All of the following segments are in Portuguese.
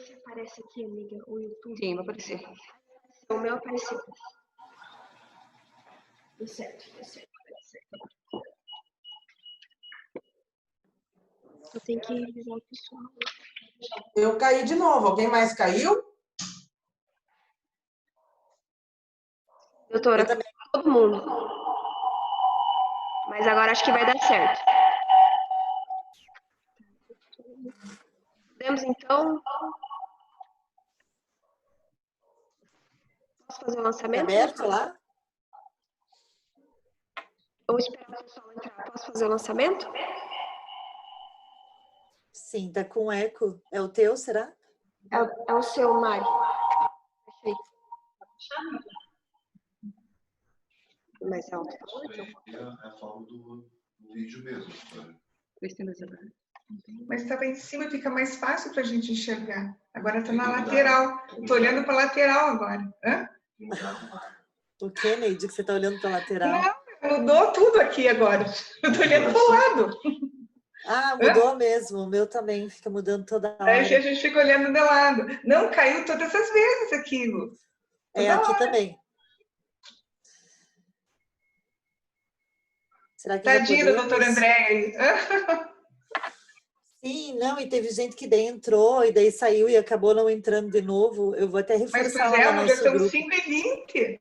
se aparece aqui, amiga, o YouTube. Sim, vai aparecer. O meu apareceu. Deu certo, deu certo. Eu tenho que revisar o pessoal. Eu caí de novo. Alguém mais caiu? Doutora, Eu também. todo mundo. Mas agora acho que vai dar certo. Podemos, então... Posso fazer o lançamento? Aberto lá? Ou esperar o pessoal entrar? Posso fazer o lançamento? Sim, tá com eco. É o teu, será? É o seu, Mari. Mais alto. É a forma do vídeo mesmo. Mas estava em cima, fica mais fácil para a gente enxergar. Agora está na lateral. Estou olhando para a lateral agora. Hã? O que, Neide, que você está olhando para a lateral? Não, mudou tudo aqui agora. Eu estou olhando para o lado. Ah, mudou mesmo. O meu também fica mudando toda hora. Aí a gente fica olhando de lado. Não, caiu todas as vezes aquilo. É, aqui também. Será que Tadinha da doutora Andréia aí. Sim, não, e teve gente que daí entrou e daí saiu e acabou não entrando de novo. Eu vou até reforçar lá no já nosso são grupo. 5h20.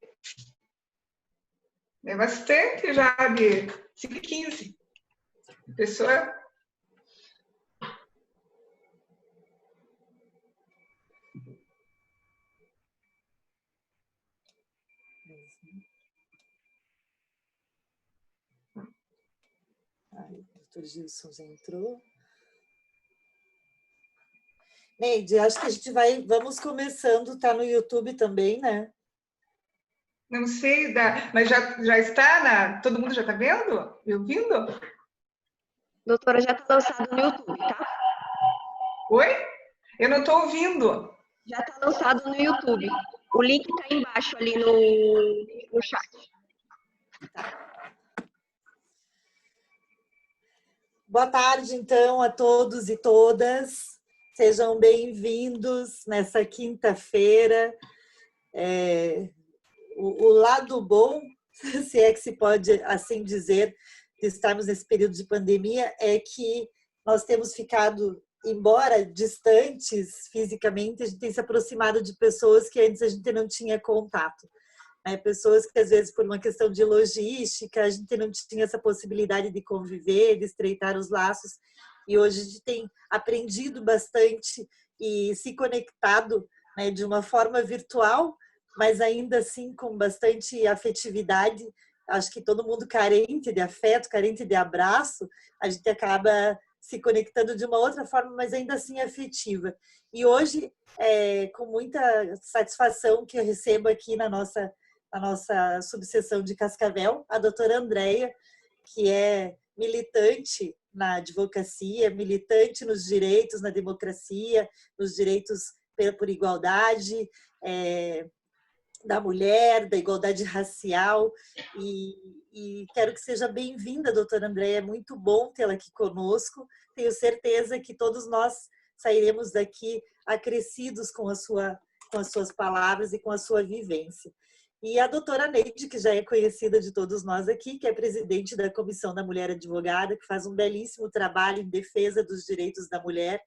É bastante já de 5h15. Pessoa... Ai, o doutor Gilson já entrou. Neide, acho que a gente vamos começando, tá no YouTube também, né? Não sei, mas já está todo mundo já está vendo? Me ouvindo? Doutora, já está lançado no YouTube, tá? Oi? Eu não estou ouvindo. Já está lançado no YouTube. O link está embaixo ali no chat. Boa tarde, então, a todos e todas. Sejam bem-vindos nessa quinta-feira. O lado bom, se é que se pode assim dizer, de estarmos nesse período de pandemia, é que nós temos ficado, embora distantes fisicamente, a gente tem se aproximado de pessoas que antes a gente não tinha contato. Pessoas que, às vezes, por uma questão de logística, a gente não tinha essa possibilidade de conviver, de estreitar os laços. E hoje a gente tem aprendido bastante e se conectado, né, de uma forma virtual, mas ainda assim com bastante afetividade. Acho que todo mundo carente de afeto, carente de abraço, a gente acaba se conectando de uma outra forma, mas ainda assim afetiva. E hoje, com muita satisfação que eu recebo aqui na nossa subseção de Cascavel, a doutora Andréia, que é militante na advocacia, militante nos direitos, na democracia, nos direitos por igualdade da mulher, da igualdade racial, e quero que seja bem-vinda, doutora Andréia, é muito bom tê-la aqui conosco, tenho certeza que todos nós sairemos daqui acrescidos com as suas palavras e com a sua vivência. E a doutora Neide, que já é conhecida de todos nós aqui, que é presidente da Comissão da Mulher Advogada, que faz um belíssimo trabalho em defesa dos direitos da mulher,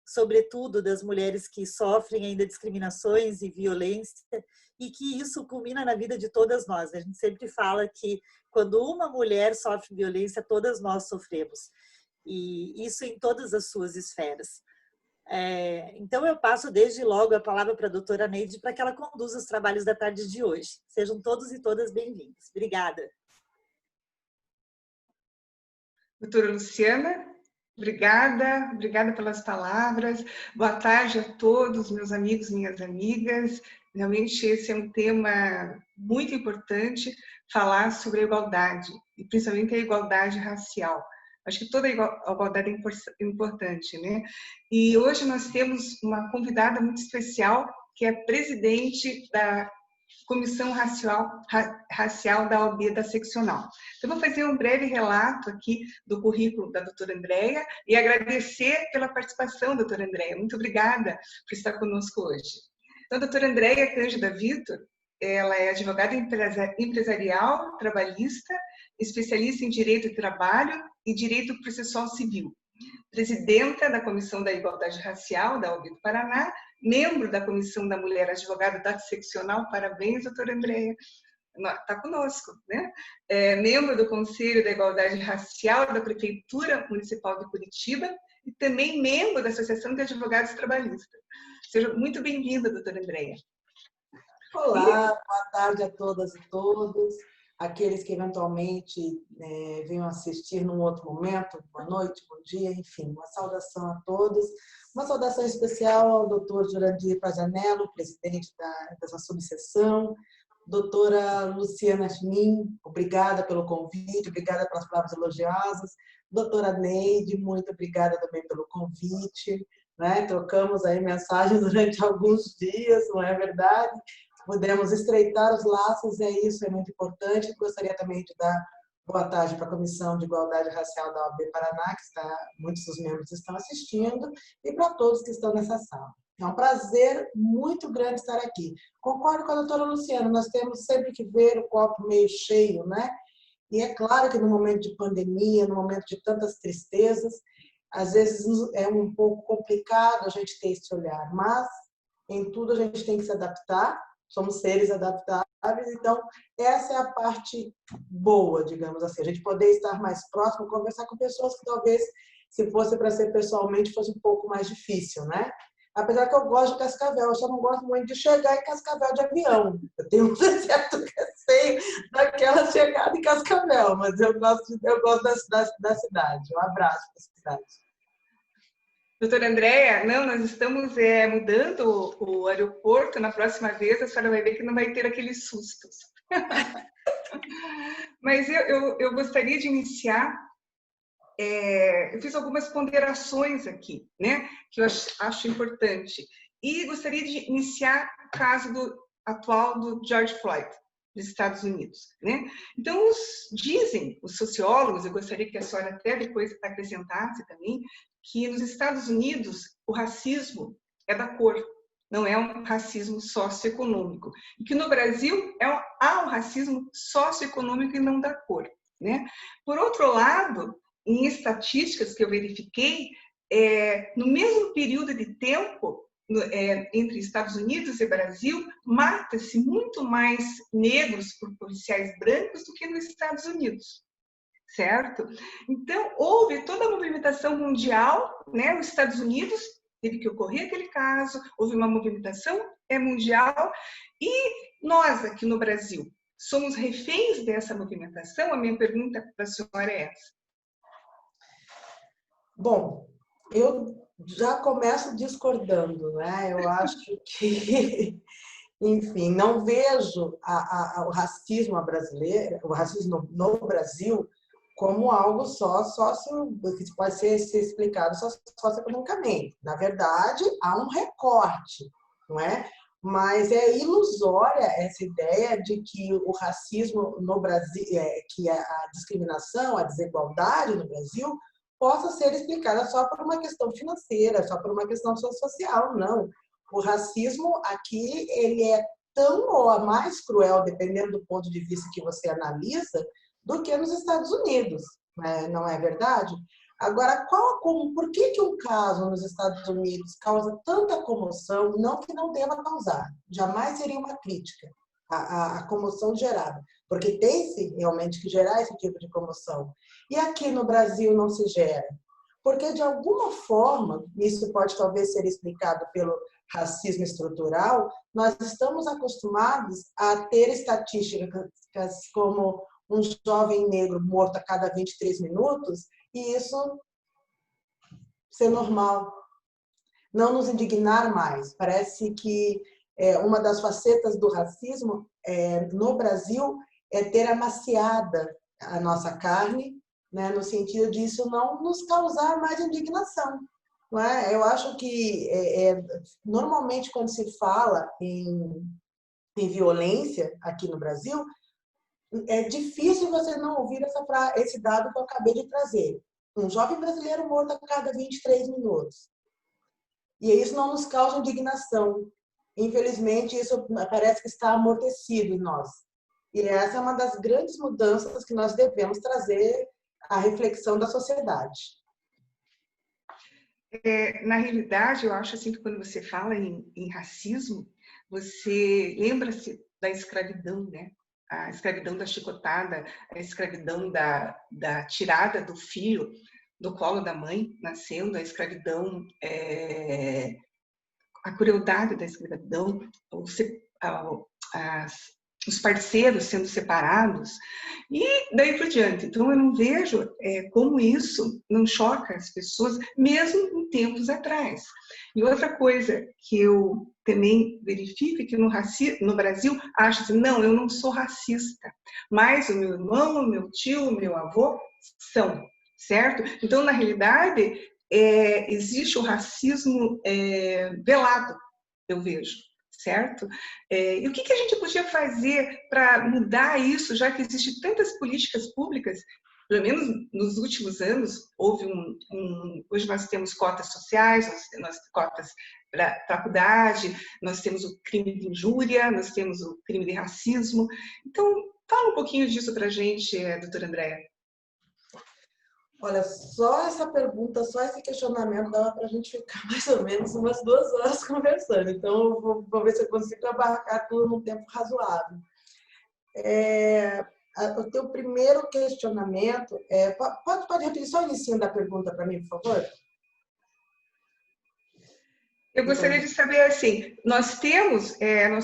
sobretudo das mulheres que sofrem ainda discriminações e violência, e que isso culmina na vida de todas nós. A gente sempre fala que quando uma mulher sofre violência, todas nós sofremos. E isso em todas as suas esferas. Então, eu passo desde logo a palavra para a doutora Neide para que ela conduza os trabalhos da tarde de hoje. Sejam todos e todas bem-vindos. Obrigada. Doutora Luciana, obrigada pelas palavras. Boa tarde a todos, meus amigos, minhas amigas. Realmente esse é um tema muito importante, falar sobre a igualdade, e principalmente a igualdade racial. Acho que toda a igualdade é importante, né? E hoje nós temos uma convidada muito especial, que é a presidente da Comissão Racial da OAB da Seccional. Então, vou fazer um breve relato aqui do currículo da doutora Andréia e agradecer pela participação, doutora Andréia. Muito obrigada por estar conosco hoje. Então, a doutora Andréia Cândida Vitor, ela é advogada empresarial, trabalhista, especialista em Direito do Trabalho e Direito Processual Civil, presidenta da Comissão da Igualdade Racial da OAB do Paraná, membro da Comissão da Mulher Advogada da Seccional, parabéns, doutora Andréia, está conosco, né? Membro do Conselho da Igualdade Racial da Prefeitura Municipal de Curitiba e também membro da Associação de Advogados Trabalhistas. Seja muito bem-vinda, doutora Andréia. Olá, boa tarde a todas e todos. Aqueles que eventualmente venham assistir num outro momento, boa noite, bom dia, enfim, uma saudação a todos. Uma saudação especial ao doutor Jurandir Pajanello, presidente dessa subseção, doutora Luciana Schmin, obrigada pelo convite, obrigada pelas palavras elogiosas, doutora Neide, muito obrigada também pelo convite, né? Trocamos aí mensagens durante alguns dias, não é verdade? Pudemos estreitar os laços, isso é muito importante. Gostaria também de dar boa tarde para a Comissão de Igualdade Racial da OAB Paraná, que muitos dos membros estão assistindo, e para todos que estão nessa sala. É um prazer muito grande estar aqui. Concordo com a doutora Luciana, nós temos sempre que ver o copo meio cheio, né? E é claro que no momento de pandemia, no momento de tantas tristezas, às vezes é um pouco complicado a gente ter esse olhar, mas em tudo a gente tem que se adaptar. Somos seres adaptáveis, então essa é a parte boa, digamos assim, a gente poder estar mais próximo, conversar com pessoas que talvez, se fosse para ser pessoalmente, fosse um pouco mais difícil, né? Apesar que eu gosto de Cascavel, eu só não gosto muito de chegar em Cascavel de avião. Eu tenho um certo receio daquela chegada em Cascavel, mas eu gosto da cidade. Um abraço para a cidade. Doutora Andréia, não, nós estamos mudando o aeroporto. Na próxima vez a senhora vai ver que não vai ter aqueles sustos. Mas eu gostaria de iniciar, eu fiz algumas ponderações aqui, né, que eu acho importante. E gostaria de iniciar o caso atual do George Floyd, dos Estados Unidos, né? Então, dizem os sociólogos, eu gostaria que a senhora até depois acrescentasse também, que nos Estados Unidos o racismo é da cor, não é um racismo socioeconômico. E que no Brasil há um racismo socioeconômico e não da cor, né? Por outro lado, em estatísticas que eu verifiquei, no mesmo período de tempo, entre Estados Unidos e Brasil, mata-se muito mais negros por policiais brancos do que nos Estados Unidos, certo? Então, houve toda a movimentação mundial, né? Nos Estados Unidos teve que ocorrer aquele caso, houve uma movimentação mundial, e nós aqui no Brasil somos reféns dessa movimentação? A minha pergunta para a senhora é essa. Bom, eu já começo discordando, né? Eu acho que, enfim, não vejo o racismo brasileiro, o racismo no Brasil, como algo que pode ser explicado socioeconomicamente. Na verdade, há um recorte, não é? Mas é ilusória essa ideia de que o racismo no Brasil, que a discriminação, a desigualdade no Brasil, possa ser explicada só por uma questão financeira, só por uma questão social, não. O racismo aqui, ele é tão ou mais cruel, dependendo do ponto de vista que você analisa, do que nos Estados Unidos, né? Não é verdade? Agora, por que um caso nos Estados Unidos causa tanta comoção? Não que não deva causar, jamais seria uma crítica a comoção gerada, porque tem-se realmente que gerar esse tipo de comoção. E aqui no Brasil não se gera, porque de alguma forma, isso pode talvez ser explicado pelo racismo estrutural, nós estamos acostumados a ter estatísticas como um jovem negro morto a cada 23 minutos, e isso ser normal, não nos indignar mais. Parece que uma das facetas do racismo no Brasil é ter amaciada a nossa carne, né, no sentido disso não nos causar mais indignação. Não é? Eu acho que, normalmente, quando se fala em em violência aqui no Brasil, é difícil você não ouvir esse dado que eu acabei de trazer. Um jovem brasileiro morto a cada 23 minutos. E isso não nos causa indignação. Infelizmente, isso parece que está amortecido em nós. E essa é uma das grandes mudanças que nós devemos trazer à reflexão da sociedade. Na realidade, eu acho assim que quando você fala em racismo, você lembra-se da escravidão, né? A escravidão da chicotada, a escravidão da tirada do filho do colo da mãe, nascendo, a escravidão, a crueldade da escravidão, os parceiros sendo separados, e daí por diante. Então, eu não vejo como isso não choca as pessoas, mesmo em tempos atrás. E outra coisa que eu também verifico é que no Brasil, acha assim, não, eu não sou racista, mas o meu irmão, o meu tio, o meu avô são, certo? Então, na realidade, existe o racismo velado, eu vejo. Certo? E o que a gente podia fazer para mudar isso, já que existem tantas políticas públicas, pelo menos nos últimos anos, houve hoje nós temos cotas sociais, nós temos cotas para faculdade, nós temos o crime de injúria, nós temos o crime de racismo. Então, fala um pouquinho disso para a gente, doutora Andréa. Olha, só essa pergunta, só esse questionamento dava para a gente ficar mais ou menos umas 2 horas conversando. Então, vou ver se eu consigo abarcar tudo num tempo razoável. O teu primeiro questionamento, pode repetir só o início da pergunta para mim, por favor? Eu gostaria de saber, assim, nós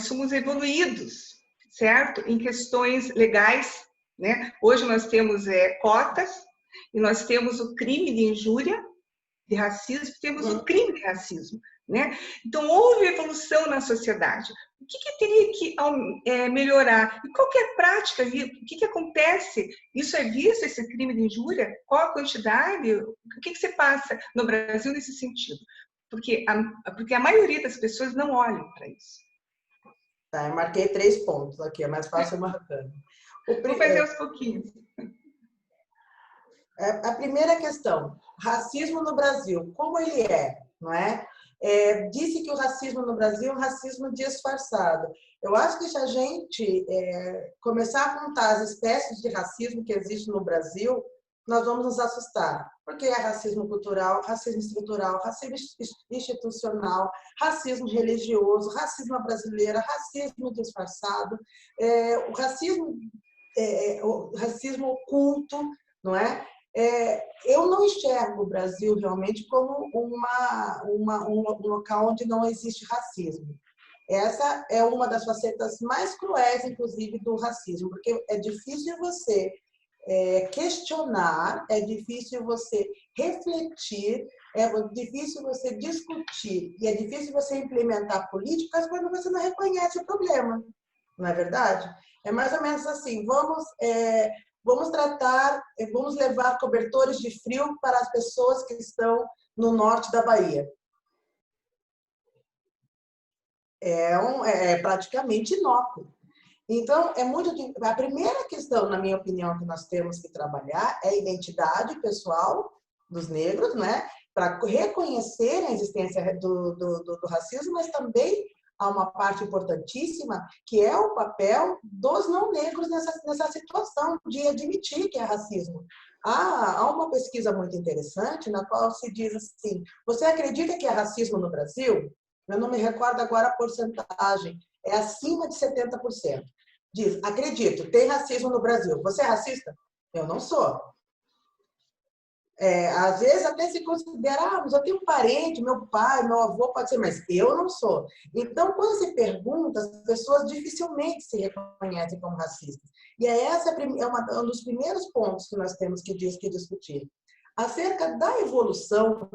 somos evoluídos, certo? Em questões legais, né? Hoje nós temos cotas, e nós temos o crime de injúria, de racismo, temos o crime de racismo, né? Então, houve evolução na sociedade. O que teria que melhorar? E qual que é a prática? O que acontece? Isso é visto, esse crime de injúria? Qual a quantidade? O que se passa no Brasil nesse sentido? Porque a maioria das pessoas não olham para isso. Tá, eu marquei 3 pontos aqui, é mais fácil marcando. Vou fazer aos pouquinhos. A primeira questão, racismo no Brasil, como ele não é? Disse que o racismo no Brasil é um racismo disfarçado. Eu acho que se a gente começar a contar as espécies de racismo que existem no Brasil, nós vamos nos assustar. Porque é racismo cultural, racismo estrutural, racismo institucional, racismo religioso, racismo à brasileira, racismo disfarçado, o racismo oculto, não é? Eu não enxergo o Brasil realmente como um local onde não existe racismo. Essa é uma das facetas mais cruéis, inclusive, do racismo, porque é difícil você questionar, é difícil você refletir, é difícil você discutir e é difícil você implementar políticas quando você não reconhece o problema, não é verdade? É mais ou menos assim, vamos levar cobertores de frio para as pessoas que estão no norte da Bahia. É praticamente inócuo. Então, a primeira questão, na minha opinião, que nós temos que trabalhar é a identidade pessoal dos negros, né? Para reconhecer a existência do racismo, mas também há uma parte importantíssima, que é o papel dos não negros nessa situação de admitir que é racismo. Há uma pesquisa muito interessante na qual se diz assim, você acredita que é racismo no Brasil? Eu não me recordo agora a porcentagem, é acima de 70%. Diz, acredito, tem racismo no Brasil. Você é racista? Eu não sou. Às vezes até se considera, mas eu tenho um parente, meu pai, meu avô, pode ser, mas eu não sou. Então, quando se pergunta, as pessoas dificilmente se reconhecem como racistas. E essa um dos primeiros pontos que nós temos que discutir. Acerca da evolução,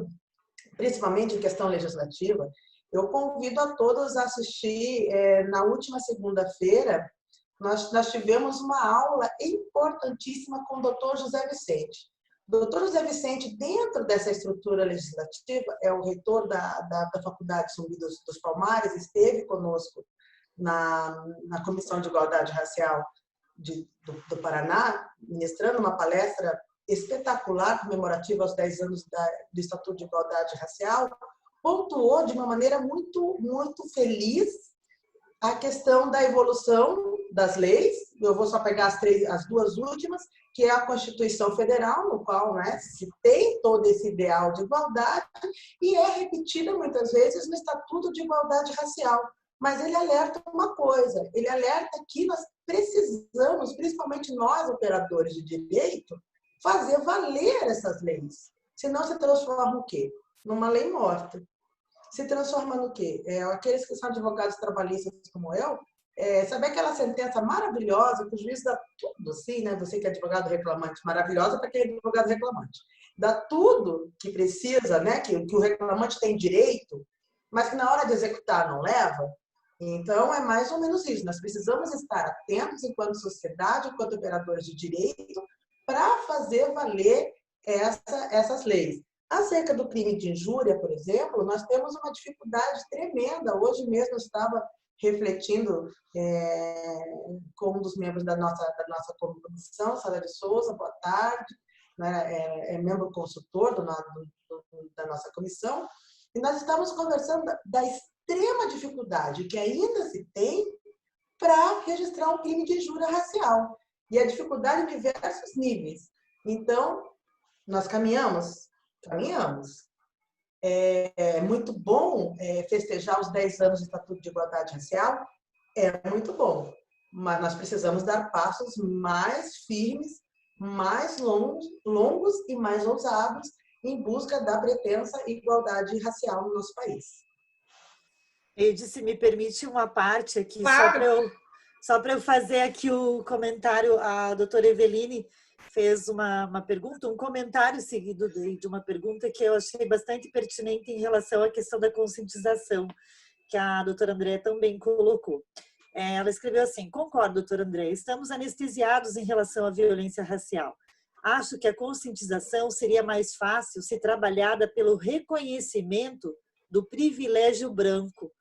principalmente em questão legislativa, eu convido a todos a assistir, na última segunda-feira, nós tivemos uma aula importantíssima com o Dr. José Vicente. O Dr. José Vicente, dentro dessa estrutura legislativa, é o reitor da Faculdade Zumbi dos Palmares, esteve conosco na Comissão de Igualdade Racial do Paraná, ministrando uma palestra espetacular, comemorativa aos 10 anos do Estatuto de Igualdade Racial, pontuou de uma maneira muito, muito feliz a questão da evolução das leis. Eu vou só pegar as duas últimas, que é a Constituição Federal, no qual, né, se tem todo esse ideal de igualdade, e é repetida muitas vezes no Estatuto de Igualdade Racial. Mas ele alerta uma coisa, ele alerta que nós precisamos, principalmente nós, operadores de direito, fazer valer essas leis. Senão se transforma o quê? Numa lei morta. Se transforma no quê? Aqueles que são advogados trabalhistas como eu, sabe aquela sentença maravilhosa que o juiz dá tudo, assim, né? Você que é advogado reclamante, maravilhosa para quem é advogado reclamante. Dá tudo que precisa, né? Que o reclamante tem direito, mas que na hora de executar não leva. Então, é mais ou menos isso. Nós precisamos estar atentos, enquanto sociedade, enquanto operadores de direito, para fazer valer essas leis. Acerca do crime de injúria, por exemplo, nós temos uma dificuldade tremenda. Hoje mesmo eu estava refletindo com um dos membros da nossa comissão, Sara de Souza, boa tarde, né, é membro consultor da nossa comissão, e nós estamos conversando da extrema dificuldade que ainda se tem para registrar um crime de injúria racial. E a dificuldade em diversos níveis. Então, nós caminhamos. É muito bom festejar os 10 anos do Estatuto de Igualdade Racial, é muito bom, mas nós precisamos dar passos mais firmes, mais longos e mais ousados em busca da pretensa igualdade racial no nosso país. Eide, se me permite uma parte aqui, Claro. só para eu fazer aqui o comentário, a doutora Eveline fez uma pergunta, um comentário seguido de uma pergunta que eu achei bastante pertinente em relação à questão da conscientização, que a doutora Andréa também colocou. Ela escreveu assim: concordo, doutora Andréa, estamos anestesiados em relação à violência racial. Acho que a conscientização seria mais fácil se trabalhada pelo reconhecimento do privilégio branco,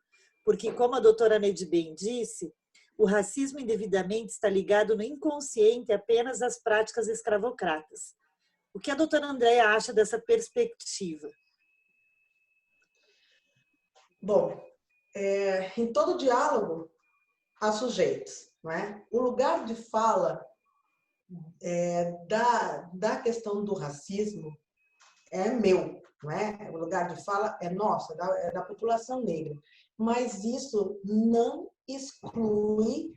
porque, como a doutora Neide bem disse, o racismo indevidamente está ligado no inconsciente apenas às práticas escravocratas. O que a doutora Andréa acha dessa perspectiva? Bom, em todo diálogo há sujeitos, não é? O lugar de fala da questão do racismo é meu, não é? O lugar de fala é nosso, é da população negra. Mas isso não exclui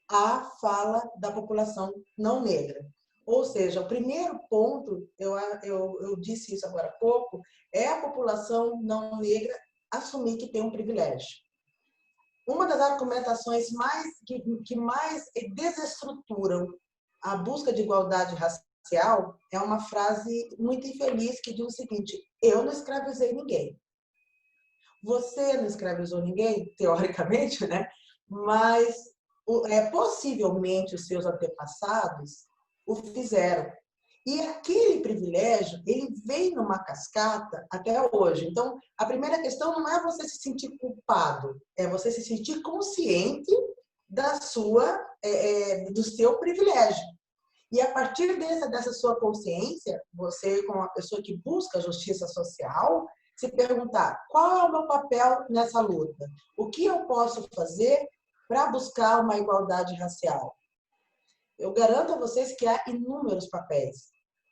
a fala da população não negra. Ou seja, o primeiro ponto, eu disse isso agora há pouco, é a população não negra assumir que tem um privilégio. Uma das argumentações que mais desestruturam a busca de igualdade racial é uma frase muito infeliz que diz o seguinte: eu não escravizei ninguém. Você não escravizou ninguém, teoricamente, né? Mas possivelmente os seus antepassados o fizeram. E aquele privilégio, ele vem numa cascata até hoje. Então, a primeira questão não é você se sentir culpado, é você se sentir consciente do seu privilégio. E a partir dessa sua consciência, você, como uma pessoa que busca justiça social, se perguntar: qual é o meu papel nessa luta? O que eu posso fazer para buscar uma igualdade racial? Eu garanto a vocês que há inúmeros papéis,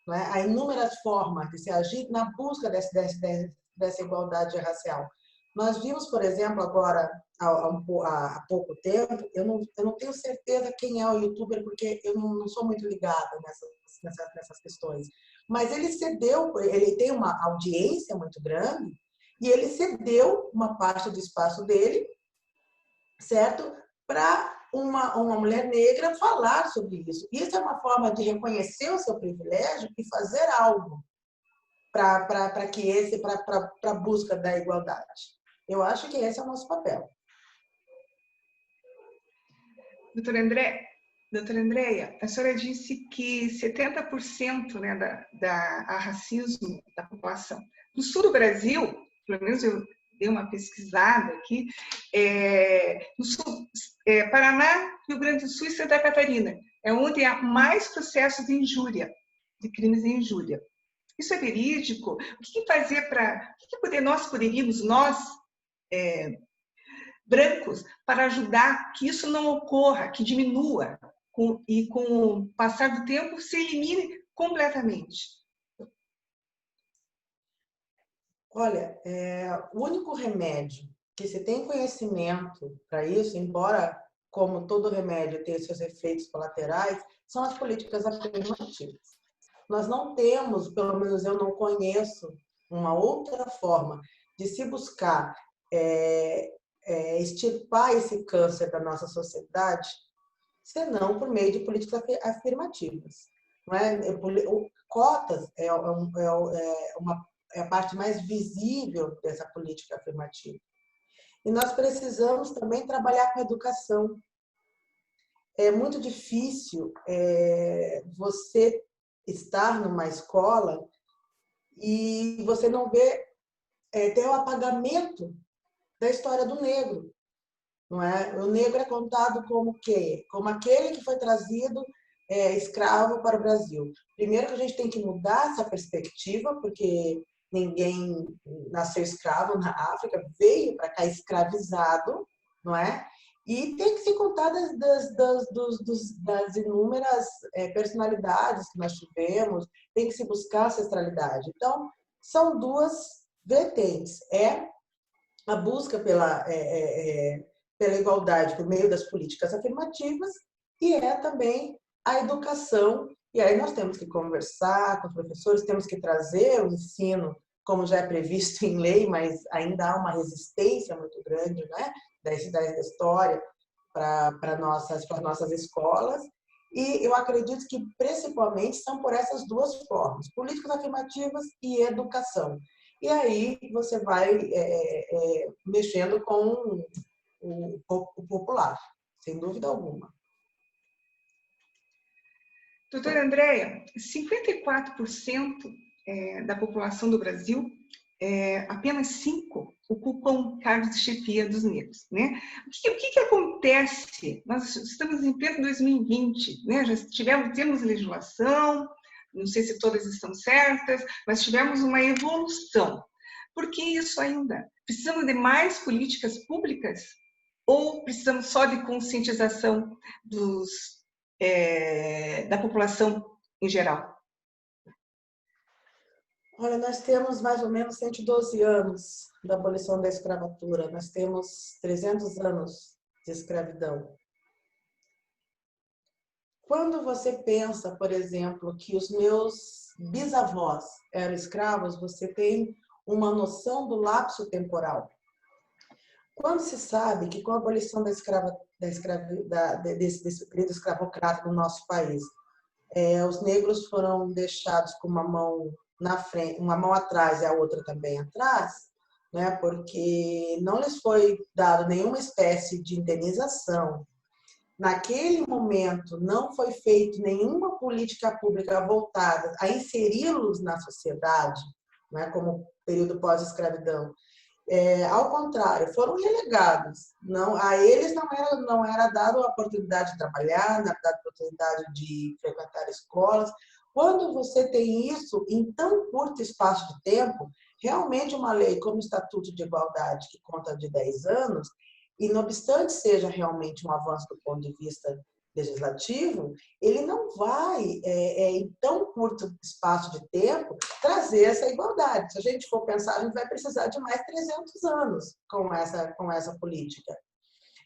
não é? Há inúmeras formas de se agir na busca dessa igualdade racial. Nós vimos, por exemplo, agora, há pouco tempo, eu não tenho certeza quem é o youtuber, porque eu não sou muito ligada nessas questões, mas ele tem uma audiência muito grande e ele cedeu uma parte do espaço dele, certo? Para uma mulher negra falar sobre isso. Isso é uma forma de reconhecer o seu privilégio e fazer algo para a busca da igualdade. Eu acho que esse é o nosso papel. Doutora Andréa, a senhora disse que 70%, né, há racismo da população. No sul do Brasil, pelo menos eu dei uma pesquisada aqui, no sul, Paraná, Rio Grande do Sul e Santa Catarina, é onde há mais processos de injúria, de crimes de injúria. Isso é verídico? O que fazer para... O que nós poderíamos, nós, brancos, para ajudar que isso não ocorra, que diminua, e com o passar do tempo se elimine completamente? Olha, o único remédio que se tem conhecimento para isso, embora, como todo remédio, tenha seus efeitos colaterais, são as políticas afirmativas. Nós não temos, pelo menos eu não conheço, uma outra forma de se buscar extirpar esse câncer da nossa sociedade, senão por meio de políticas afirmativas. Não é? Cotas é a parte mais visível dessa política afirmativa. E nós precisamos também trabalhar com a educação. É muito difícil você estar numa escola e você não ver até o apagamento da história do negro. Não é? O negro é contado como o quê? Como aquele que foi trazido escravo para o Brasil. Primeiro que a gente tem que mudar essa perspectiva, porque ninguém nasceu escravo na África, veio para cá escravizado, não é? E tem que se contar das inúmeras personalidades que nós tivemos, tem que se buscar ancestralidade. Então, são duas vertentes. A busca pela igualdade por meio das políticas afirmativas e também a educação. E aí nós temos que conversar com os professores, temos que trazer o ensino, como já é previsto em lei, mas ainda há uma resistência muito grande, né, da história para nossas escolas. E eu acredito que, principalmente, são por essas duas formas, políticas afirmativas e educação. E aí você vai mexendo com o popular, sem dúvida alguma. Doutora Andréia, 54% da população do Brasil, apenas 5% ocupam cargos de chefia dos negros, né? O que acontece? Nós estamos em pleno 2020, né? Temos legislação, não sei se todas estão certas, mas tivemos uma evolução. Por que isso ainda? Precisamos de mais políticas públicas ou precisamos só de conscientização da população em geral? Olha, nós temos mais ou menos 112 anos da abolição da escravatura. Nós temos 300 anos de escravidão. Quando você pensa, por exemplo, que os meus bisavós eram escravos, você tem uma noção do lapso temporal. Quando se sabe que com a abolição desse período escravocrata no nosso país, os negros foram deixados com uma mão na frente, uma mão atrás e a outra também atrás, né, porque não lhes foi dado nenhuma espécie de indenização. Naquele momento, não foi feita nenhuma política pública voltada a inseri-los na sociedade, né, como período pós-escravidão. Ao contrário, foram relegados. A eles não era dada a oportunidade de trabalhar, não era dada a oportunidade de frequentar escolas. Quando você tem isso em tão curto espaço de tempo, realmente uma lei como o Estatuto de Igualdade, que conta de 10 anos, e não obstante seja realmente um avanço do ponto de vista legislativo, ele não vai, em tão curto espaço de tempo, trazer essa igualdade. Se a gente for pensar, a gente vai precisar de mais 300 anos com essa política.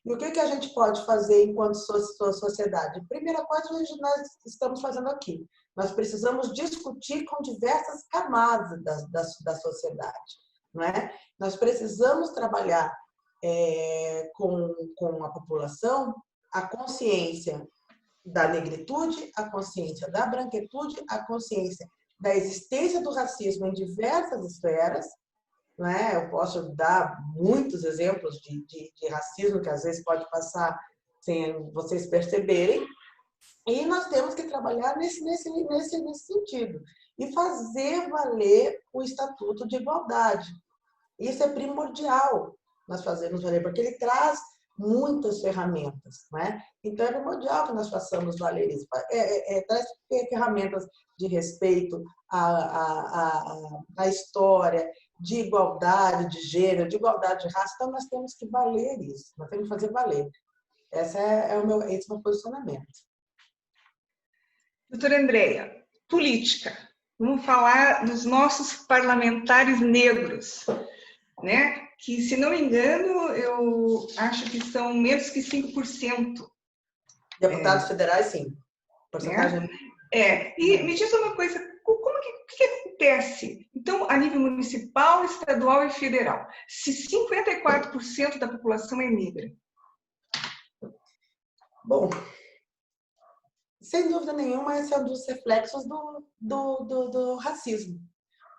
E o que a gente pode fazer enquanto sociedade? Primeira coisa, nós estamos fazendo aqui. Nós precisamos discutir com diversas camadas da sociedade, não é? Nós precisamos trabalhar com a população a consciência da negritude, a consciência da branquitude, a consciência da existência do racismo em diversas esferas, não é? Eu posso dar muitos exemplos de racismo que às vezes pode passar sem vocês perceberem, e nós temos que trabalhar nesse sentido e fazer valer o Estatuto de Igualdade. Isso é primordial nós fazermos valer, porque ele traz muitas ferramentas, né? Então é primordial que nós façamos valer isso. Traz ferramentas de respeito à história, de igualdade de gênero, de igualdade de raça. Então nós temos que valer isso, nós temos que fazer valer. Esse é o meu posicionamento. Doutora Andréia, política. Vamos falar dos nossos parlamentares negros, né? Que, se não me engano, eu acho que são menos que 5%. Deputados federais, sim. Porcentagem. E me diz uma coisa, o que acontece, então, a nível municipal, estadual e federal, se 54% da população é negra? Bom, sem dúvida nenhuma, esse é um dos reflexos do racismo.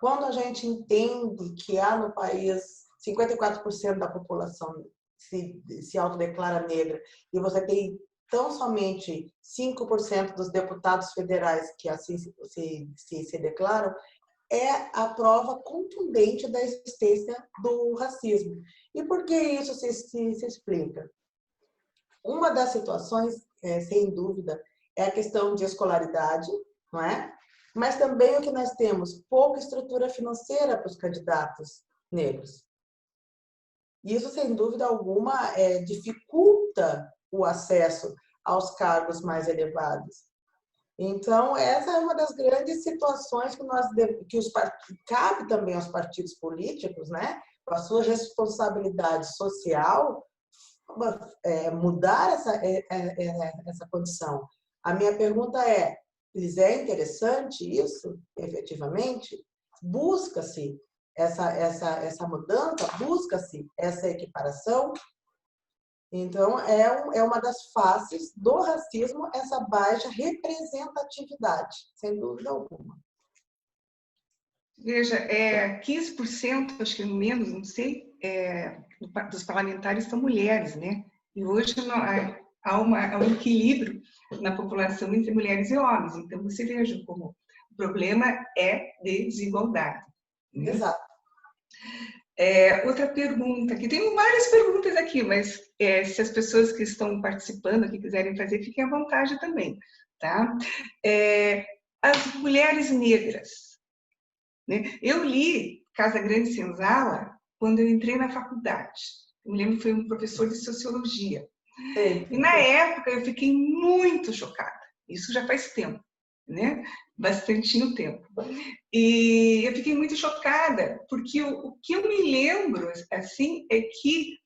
Quando a gente entende que há no país 54% da população se autodeclara negra e você tem tão somente 5% dos deputados federais que assim se declaram, é a prova contundente da existência do racismo. E por que isso se explica? Uma das situações, sem dúvida, é a questão de escolaridade, não é? Mas também o que nós temos, pouca estrutura financeira para os candidatos negros. Isso, sem dúvida alguma, dificulta o acesso aos cargos mais elevados. Então, essa é uma das grandes situações que cabe também aos partidos políticos, né? Com a sua responsabilidade social, mudar essa condição. A minha pergunta é, lhes é interessante isso, efetivamente? Busca-se essa mudança? Busca-se essa equiparação? Então, é uma das faces do racismo, essa baixa representatividade, sem dúvida alguma. Veja, 15%, acho que menos, não sei, dos parlamentares são mulheres, né? E hoje há um equilíbrio na população entre mulheres e homens. Então, você veja como o problema é desigualdade. Né? Exato. Outra pergunta, que tem várias perguntas aqui, mas se as pessoas que estão participando aqui quiserem fazer, fiquem à vontade também, tá? As mulheres negras, né? Eu li Casa Grande Senzala quando eu entrei na faculdade. Eu me lembro que foi um professor de sociologia. E na época eu fiquei muito chocada. Isso já faz tempo, né? Bastantinho tempo. E eu fiquei muito chocada, porque o que eu me lembro, assim, é que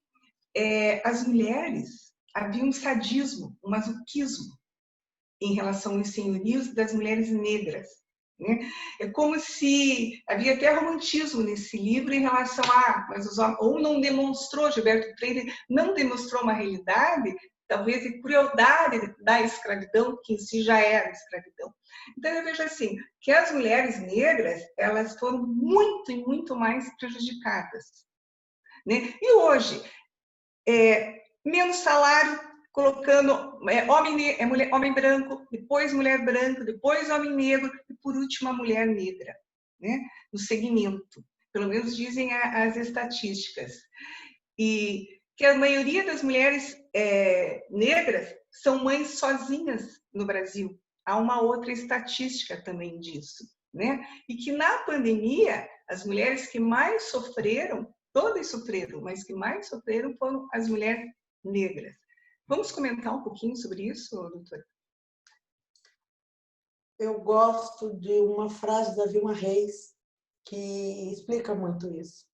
as mulheres, havia um sadismo, um masoquismo em relação aos senhorios das mulheres negras. Né? É como se havia até romantismo nesse livro em relação mas os homens, ou não demonstrou, Gilberto Freire não demonstrou uma realidade, talvez de crueldade da escravidão, que em si já era escravidão. Então eu vejo assim, que as mulheres negras, elas foram muito e muito mais prejudicadas. Né? E hoje, menos salário, colocando homem branco, depois mulher branca, depois homem negro e por último a mulher negra, né? No segmento, pelo menos dizem as estatísticas. E que a maioria das mulheres negras são mães sozinhas no Brasil. Há uma outra estatística também disso, né? E que na pandemia as mulheres que mais sofreram, todas sofreram, mas que mais sofreram foram as mulheres negras. Vamos comentar um pouquinho sobre isso, doutora? Eu gosto de uma frase da Vilma Reis que explica muito isso.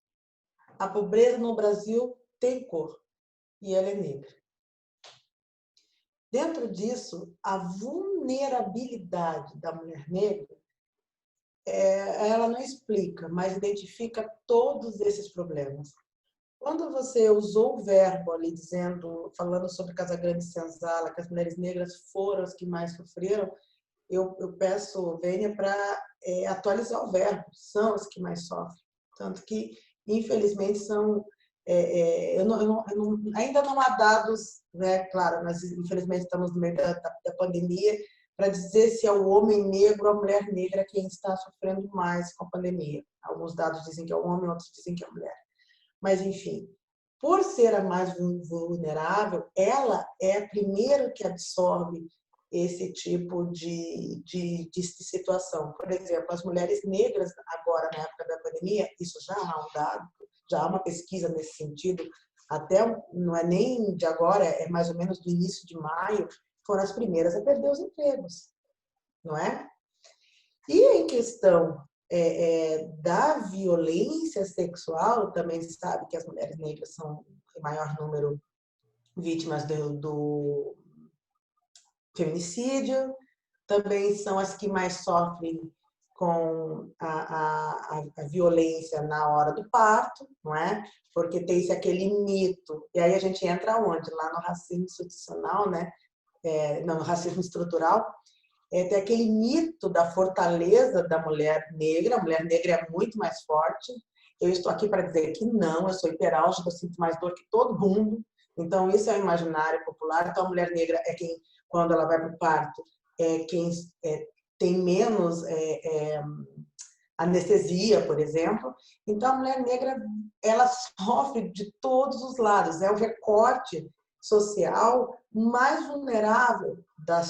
A pobreza no Brasil tem cor e ela é negra. Dentro disso, a vulnerabilidade da mulher negra, ela não explica, mas identifica todos esses problemas. Quando você usou o verbo ali falando sobre Casa Grande Senzala, que as mulheres negras foram as que mais sofreram, eu peço, Vênia, para atualizar o verbo, são as que mais sofrem. Tanto que, infelizmente, são... ainda não há dados, né? Claro, nós infelizmente estamos no meio da pandemia, para dizer se é o homem negro ou a mulher negra quem está sofrendo mais com a pandemia. Alguns dados dizem que é o homem, outros dizem que é a mulher. Mas, enfim, por ser a mais vulnerável, ela é a primeira que absorve esse tipo de situação. Por exemplo, as mulheres negras, agora na época da pandemia, isso já há um dado, já há uma pesquisa nesse sentido, até não é nem de agora, é mais ou menos do início de maio, foram as primeiras a perder os empregos, não é? E em questão da violência sexual, também se sabe que as mulheres negras são em maior número vítimas do feminicídio, também são as que mais sofrem com a violência na hora do parto, não é? Porque tem-se aquele mito, e aí a gente entra onde? Lá no racismo institucional, né? Não, no racismo estrutural, tem aquele mito da fortaleza da mulher negra. A mulher negra é muito mais forte. Eu estou aqui para dizer que não, eu sou hiperálgica, eu sinto mais dor que todo mundo. Então, isso é o imaginário popular. Então, a mulher negra é quem, quando ela vai para o parto, é quem tem menos anestesia, por exemplo. Então, a mulher negra, ela sofre de todos os lados. É o recorte social mais vulnerável da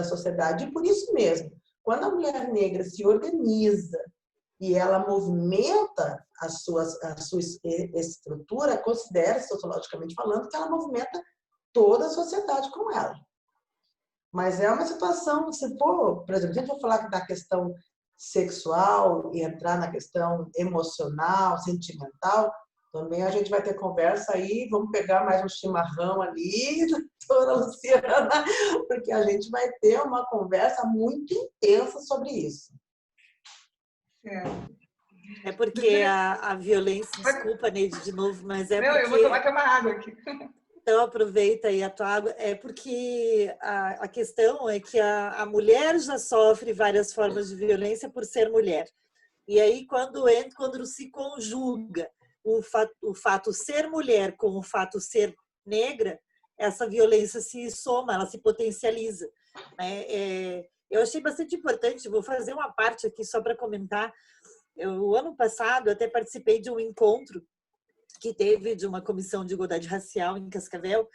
sociedade. E por isso mesmo, quando a mulher negra se organiza e ela movimenta a sua estrutura, considera, sociologicamente falando, que ela movimenta toda a sociedade com ela. Mas é uma situação, se for, por exemplo, se a gente for falar da questão sexual e entrar na questão emocional, sentimental, também a gente vai ter conversa aí, vamos pegar mais um chimarrão ali, doutora Luciana, porque a gente vai ter uma conversa muito intensa sobre isso. É porque a violência, desculpa, Neide, de novo, mas é porque... Eu vou tomar até uma água aqui. Então, aproveita aí a tua água. É porque a questão é que a mulher já sofre várias formas de violência por ser mulher. E aí, quando se conjuga o fato ser mulher com o fato ser negra, essa violência se soma, ela se potencializa. Eu achei bastante importante, vou fazer uma parte aqui só para comentar. O ano passado, eu até participei de um encontro que teve de uma comissão de igualdade racial em Cascavel,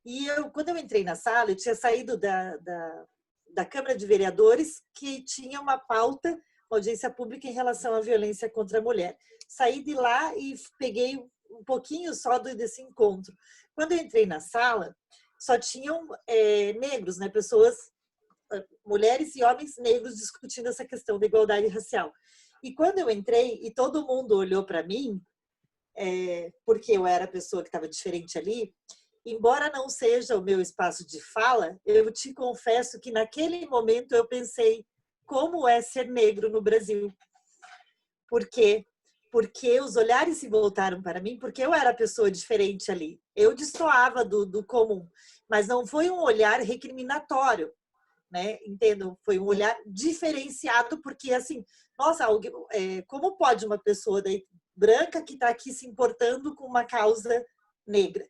e quando eu entrei na sala, eu tinha saído da Câmara de Vereadores, que tinha uma pauta, uma audiência pública em relação à violência contra a mulher. Saí de lá e peguei um pouquinho só desse encontro. Quando eu entrei na sala, só tinham negros, né, pessoas, mulheres e homens negros discutindo essa questão da igualdade racial. E quando eu entrei e todo mundo olhou para mim, porque eu era a pessoa que estava diferente ali, embora não seja o meu espaço de fala, eu te confesso que naquele momento eu pensei como é ser negro no Brasil. Por quê? Porque os olhares se voltaram para mim, porque eu era a pessoa diferente ali. Eu destoava do comum, mas não foi um olhar recriminatório, né? Entendo? Foi um olhar diferenciado, porque assim, nossa, como pode uma pessoa daí branca que está aqui se importando com uma causa negra?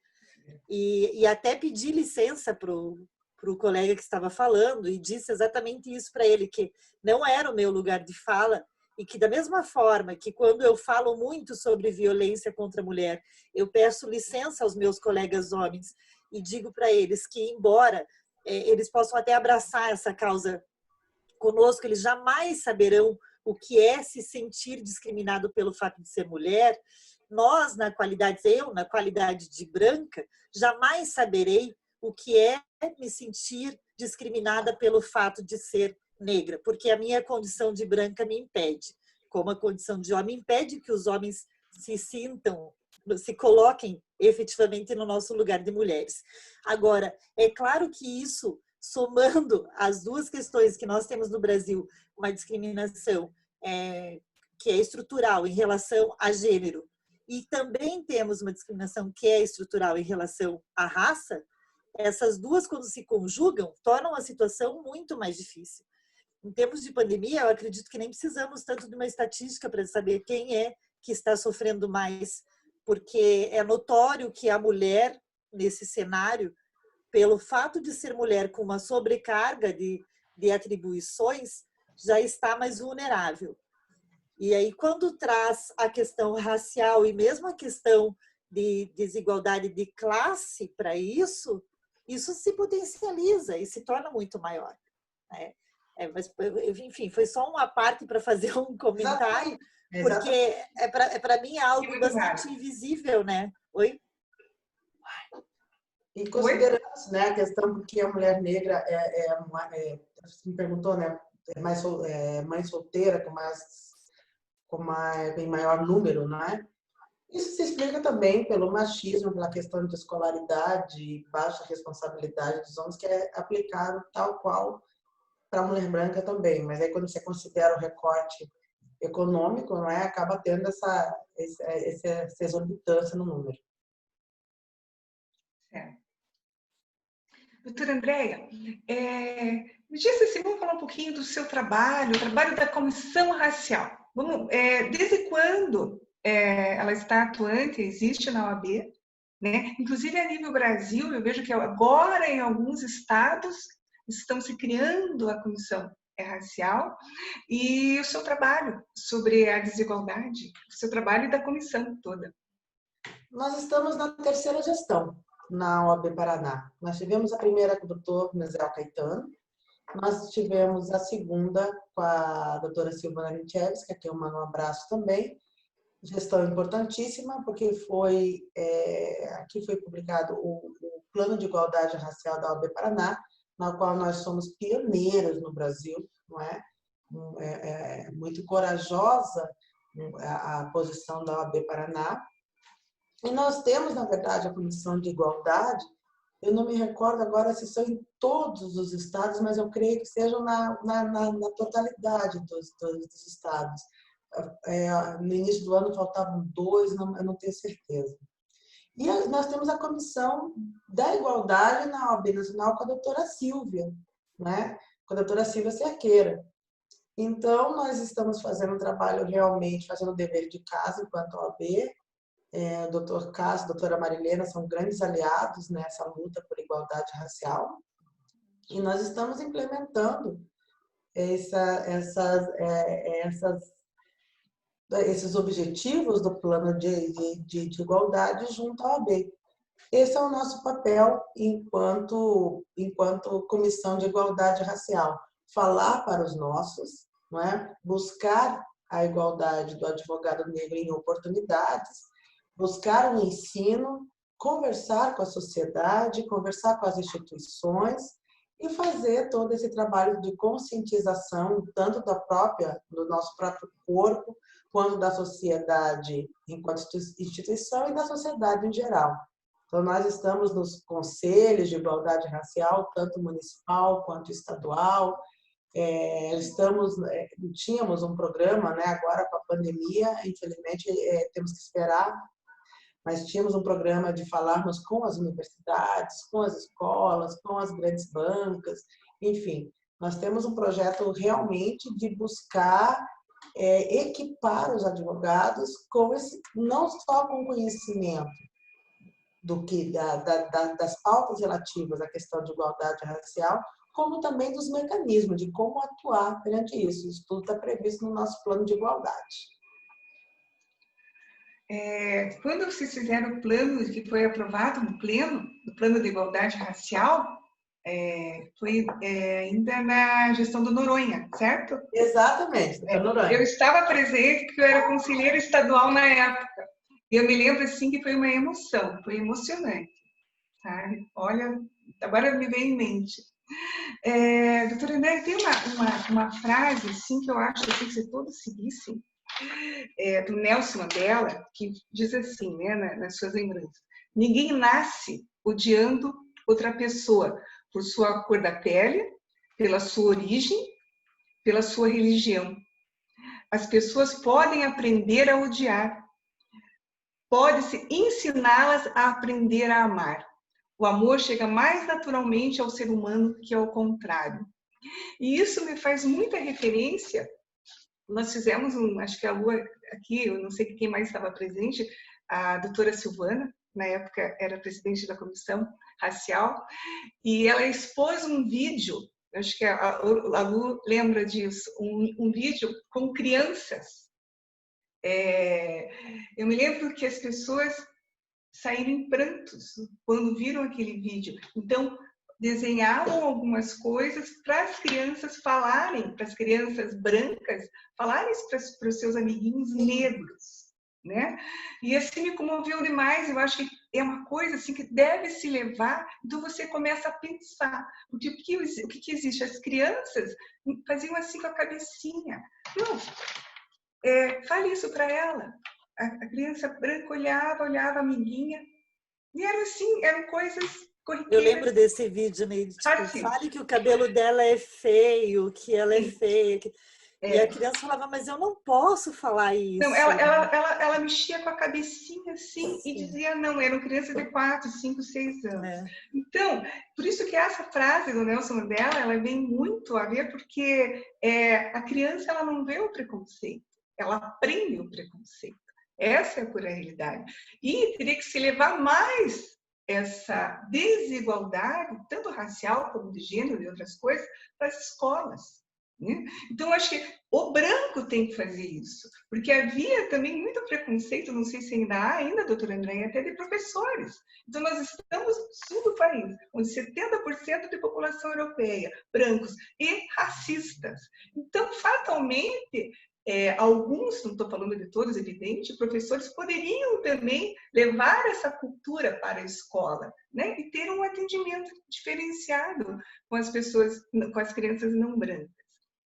E até pedi licença para o colega que estava falando e disse exatamente isso para ele, que não era o meu lugar de fala e que da mesma forma que quando eu falo muito sobre violência contra a mulher, eu peço licença aos meus colegas homens e digo para eles que, embora eles possam até abraçar essa causa conosco, eles jamais saberão o que é se sentir discriminado pelo fato de ser mulher. Nós, na qualidade de branca, jamais saberei o que é me sentir discriminada pelo fato de ser negra, porque a minha condição de branca me impede, como a condição de homem impede que os homens se coloquem efetivamente no nosso lugar de mulheres. Agora, é claro que isso, somando as duas questões que nós temos no Brasil, uma discriminação que é estrutural em relação a gênero, e também temos uma discriminação que é estrutural em relação à raça, essas duas, quando se conjugam, tornam a situação muito mais difícil. Em tempos de pandemia, eu acredito que nem precisamos tanto de uma estatística para saber quem é que está sofrendo mais, porque é notório que a mulher, nesse cenário, pelo fato de ser mulher com uma sobrecarga de atribuições, já está mais vulnerável. E aí, quando traz a questão racial e mesmo a questão de desigualdade de classe para isso, isso se potencializa e se torna muito maior, né? Mas, enfim, foi só uma parte para fazer um comentário, porque para mim é algo bastante invisível, né? Oi? E considerando, né, a questão porque a mulher negra você me perguntou, né, mãe solteira em maior número, né? Isso se explica também pelo machismo, pela questão de escolaridade, baixa responsabilidade dos homens, que é aplicado tal qual para a mulher branca também. Mas aí quando você considera o recorte econômico, não é, acaba tendo essa exorbitância no número. Certo. Doutora Andréia, me diz assim, vamos falar um pouquinho do seu trabalho, o trabalho da Comissão Racial. Desde quando ela está atuante, existe na OAB, né? Inclusive a nível Brasil, eu vejo que agora em alguns estados estão se criando a Comissão Racial, e o seu trabalho sobre a desigualdade, o seu trabalho da comissão toda. Nós estamos na terceira gestão na OAB Paraná. Nós tivemos a primeira com o doutor Mezel Caetano, nós tivemos a segunda com a doutora Silvana Vinchevski, que eu mando um abraço também. Gestão importantíssima, porque aqui foi publicado o Plano de Igualdade Racial da OAB Paraná, na qual nós somos pioneiros no Brasil, não é? Muito corajosa a posição da OAB Paraná. E nós temos, na verdade, a Comissão de Igualdade, eu não me recordo agora se são em todos os estados, mas eu creio que sejam na totalidade dos estados. No início do ano faltavam 2, eu não tenho certeza. E nós temos a Comissão da Igualdade na OAB Nacional com a doutora Silvia, né? Com a doutora Silvia Cerqueira. Então, nós estamos fazendo um trabalho realmente, fazendo o dever de casa enquanto OAB. O doutor Cássio, a doutora Marilena são grandes aliados nessa luta por igualdade racial. E nós estamos implementando esses objetivos do plano de igualdade junto à OAB. Esse é o nosso papel enquanto Comissão de Igualdade Racial. Falar para os nossos, não é? Buscar a igualdade do advogado negro em oportunidades, buscar um ensino, conversar com a sociedade, conversar com as instituições e fazer todo esse trabalho de conscientização, tanto do nosso próprio corpo, quanto da sociedade enquanto instituição e da sociedade em geral. Então, nós estamos nos conselhos de igualdade racial, tanto municipal quanto estadual. Tínhamos um programa, né, agora com a pandemia, infelizmente temos que esperar, mas tínhamos um programa de falarmos com as universidades, com as escolas, com as grandes bancas, enfim. Nós temos um projeto realmente de buscar equipar os advogados não só com conhecimento das pautas relativas à questão de igualdade racial, como também dos mecanismos de como atuar perante isso. Isso tudo está previsto no nosso plano de igualdade. Quando vocês fizeram o plano que foi aprovado no pleno, do plano de igualdade racial, foi ainda na gestão do Noronha, certo? Exatamente, do Noronha. Eu estava presente porque eu era conselheira estadual na época. E eu me lembro assim que foi uma emoção, foi emocionante. Sabe? Olha, agora me vem em mente. Doutora Andréia, tem uma frase assim, que eu acho assim, que se todos seguissem, do Nelson Mandela, que diz assim, né, nas suas lembranças: ninguém nasce odiando outra pessoa por sua cor da pele, pela sua origem, pela sua religião. As pessoas podem aprender a odiar, pode-se ensiná-las a aprender a amar. O amor chega mais naturalmente ao ser humano que ao contrário. E isso me faz muita referência. Nós fizemos acho que a Lua aqui, eu não sei quem mais estava presente, a doutora Silvana, na época era presidente da Comissão Racial, e ela expôs um vídeo, acho que a Lu lembra disso, um vídeo com crianças, Eu me lembro que as pessoas saíram em prantos quando viram aquele vídeo. Então, desenhavam algumas coisas para as crianças falarem, para as crianças brancas falarem para os seus amiguinhos negros, né? E assim me comoveu demais. Eu acho que é uma coisa assim que deve se levar. Então você começa a pensar, porque o que existe? As crianças faziam assim com a cabecinha. Não, fale isso para ela. A criança branca olhava a amiguinha, e era assim, eram coisas Eu corriqueiras. lembro desse vídeo, Neide, tipo, fale que o cabelo dela é feio, que ela é feia. E a criança falava, mas eu não posso falar isso. Não, ela mexia com a cabecinha assim e dizia não, eram crianças de 4, 5, 6 anos. Então, por isso que essa frase do Nelson Mandela, ela vem muito a ver, porque a criança ela não vê o preconceito, ela aprende o preconceito. Essa é a pura realidade. E teria que se levar mais essa desigualdade, tanto racial como de gênero e outras coisas, para as escolas. Né? Então, acho que o branco tem que fazer isso, porque havia também muito preconceito, não sei se ainda há, ainda, doutora Andréia, até de professores. Então, nós estamos no sul do país, onde 70% da população europeia, brancos e racistas. Então, fatalmente, alguns, não estou falando de todos, evidente, professores poderiam também levar essa cultura para a escola, né? E ter um atendimento diferenciado com as pessoas, com as crianças não brancas.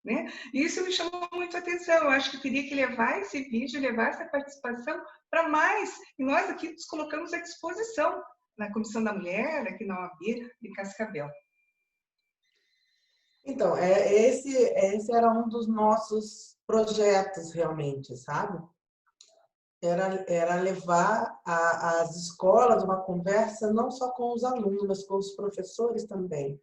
Né? E isso me chamou muito a atenção. Eu acho que teria que levar esse vídeo, levar essa participação para mais. E nós aqui nos colocamos à disposição na Comissão da Mulher, aqui na OAB de Cascavel. Então, esse era um dos nossos projetos, realmente, sabe? Era levar às escolas uma conversa não só com os alunos, mas com os professores também.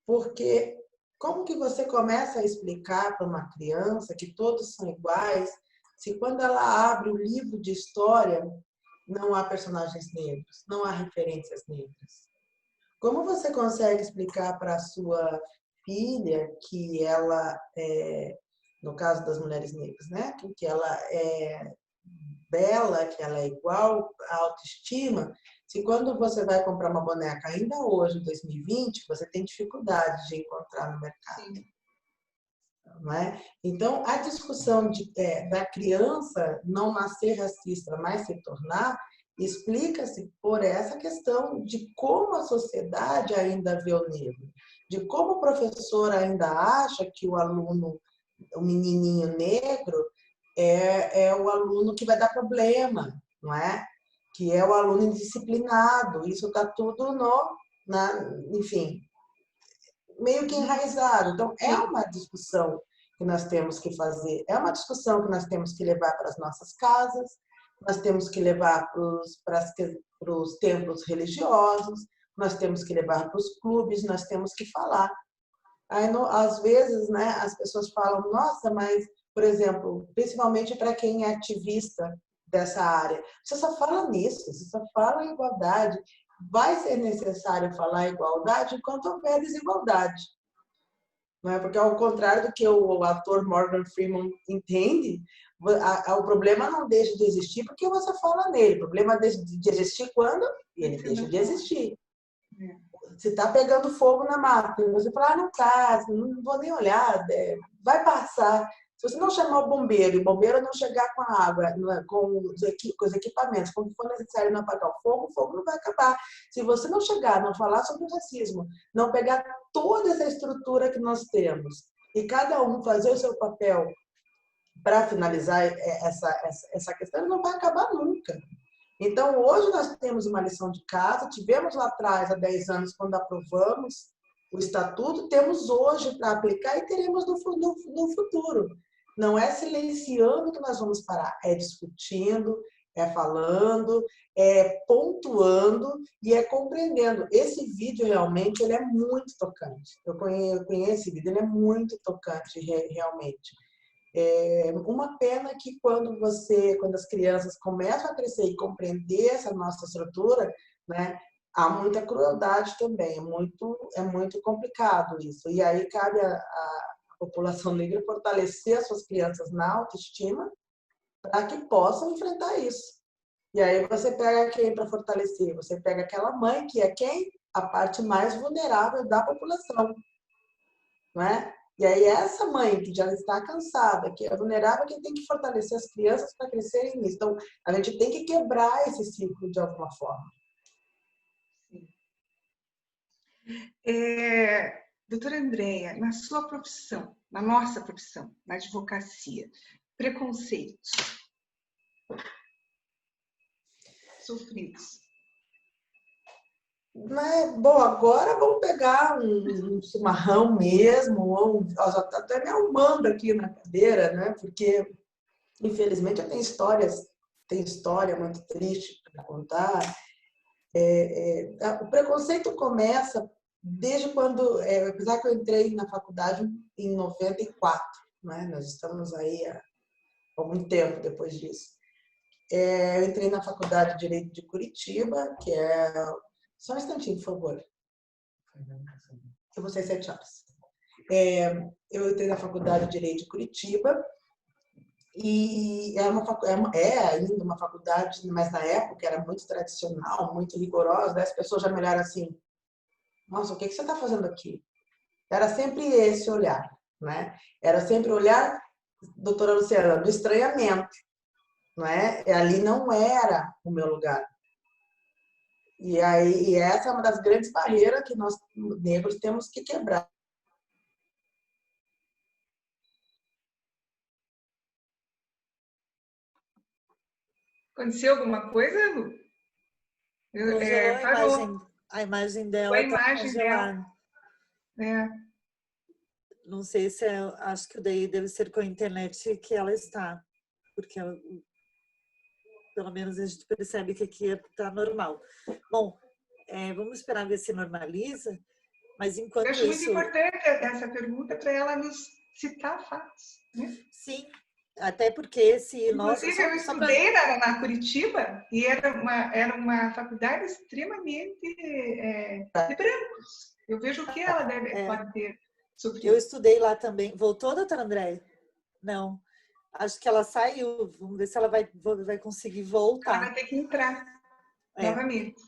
Porque como que você começa a explicar para uma criança que todos são iguais, se quando ela abre o livro de história, não há personagens negros, não há referências negras? Como você consegue explicar para a sua filha que ela no caso das mulheres negras, né, que ela é bela, que ela é igual à autoestima, se quando você vai comprar uma boneca, ainda hoje, em 2020, você tem dificuldade de encontrar no mercado. Não é? Então, a discussão da criança não nascer racista, mas se tornar, explica-se por essa questão de como a sociedade ainda vê o negro, de como o professor ainda acha que o aluno, o menininho negro, é o aluno que vai dar problema, não é? Que é o aluno indisciplinado. Isso está tudo enfim, meio que enraizado. Então, é uma discussão que nós temos que fazer, é uma discussão que nós temos que levar para as nossas casas, nós temos que levar para os templos religiosos, nós temos que levar para os clubes, nós temos que falar. Aí, às vezes, né, as pessoas falam, nossa, mas, por exemplo, principalmente para quem é ativista dessa área, você só fala nisso, você só fala em igualdade. Vai ser necessário falar igualdade enquanto houver desigualdade. Não é? Porque, ao contrário do que o ator Morgan Freeman entende, o problema não deixa de existir porque você fala nele. O problema deixa de existir quando ele deixa de existir. Se está pegando fogo na máquina, você fala, não está, não vou nem olhar, vai passar. Se você não chamar o bombeiro e o bombeiro não chegar com a água, com os equipamentos, quando for necessário não apagar o fogo não vai acabar. Se você não chegar, não falar sobre o racismo, não pegar toda essa estrutura que nós temos e cada um fazer o seu papel para finalizar essa questão, não vai acabar nunca. Então, hoje nós temos uma lição de casa, tivemos lá atrás, há 10 anos, quando aprovamos o estatuto, temos hoje para aplicar e teremos no futuro. Não é silenciando que nós vamos parar, é discutindo, é falando, é pontuando e é compreendendo. Esse vídeo, realmente, ele é muito tocante. Eu conheço esse vídeo, ele é muito tocante, realmente. Uma pena que quando as crianças começam a crescer e compreender essa nossa estrutura, né, há muita crueldade também, é muito complicado isso. E aí cabe a população negra fortalecer as suas crianças na autoestima, para que possam enfrentar isso. E aí você pega quem para fortalecer? Você pega aquela mãe que é quem? A parte mais vulnerável da população, não é? E aí essa mãe que já está cansada, que é vulnerável, que tem que fortalecer as crianças para crescerem nisso. Então, a gente tem que quebrar esse ciclo de alguma forma. Doutora Andréia, na sua profissão, na nossa profissão, na advocacia, preconceitos sofridos. Mas, bom, agora vamos pegar um chimarrão mesmo, ou já está até me arrumando aqui na cadeira, né? Porque, infelizmente, eu tenho história muito triste para contar. O preconceito começa desde quando, apesar que eu entrei na faculdade em 94, né? Nós estamos aí há algum tempo depois disso. Eu entrei na Faculdade de Direito de Curitiba, que é... Só um instantinho, por favor. Eu vou sair 7 horas. Eu entrei na Faculdade de Direito de Curitiba e é ainda uma faculdade, mas na época era muito tradicional, muito rigorosa. Né? As pessoas já me olharam assim, nossa, o que você está fazendo aqui? Era sempre esse olhar, né? Era sempre o olhar, doutora Luciana, do estranhamento, não é? Ali não era o meu lugar. E essa é uma das grandes barreiras que nós negros temos que quebrar. Aconteceu alguma coisa, Lu? Congelou a imagem dela está congelada. Não sei se acho que daí deve ser com a internet que ela está, porque pelo menos a gente percebe que aqui está normal. Bom, vamos esperar ver se normaliza, mas enquanto isso... Eu acho isso... muito importante essa pergunta para ela nos citar fatos. Né? Sim, até porque se inclusive, eu estudei na Curitiba e era uma faculdade extremamente de brancos. Eu vejo o que ela pode ter sofrido. Eu estudei lá também. Voltou, doutora Andréia? Não. Acho que ela saiu. Vamos ver se ela vai conseguir voltar. Ela vai ter que entrar novamente.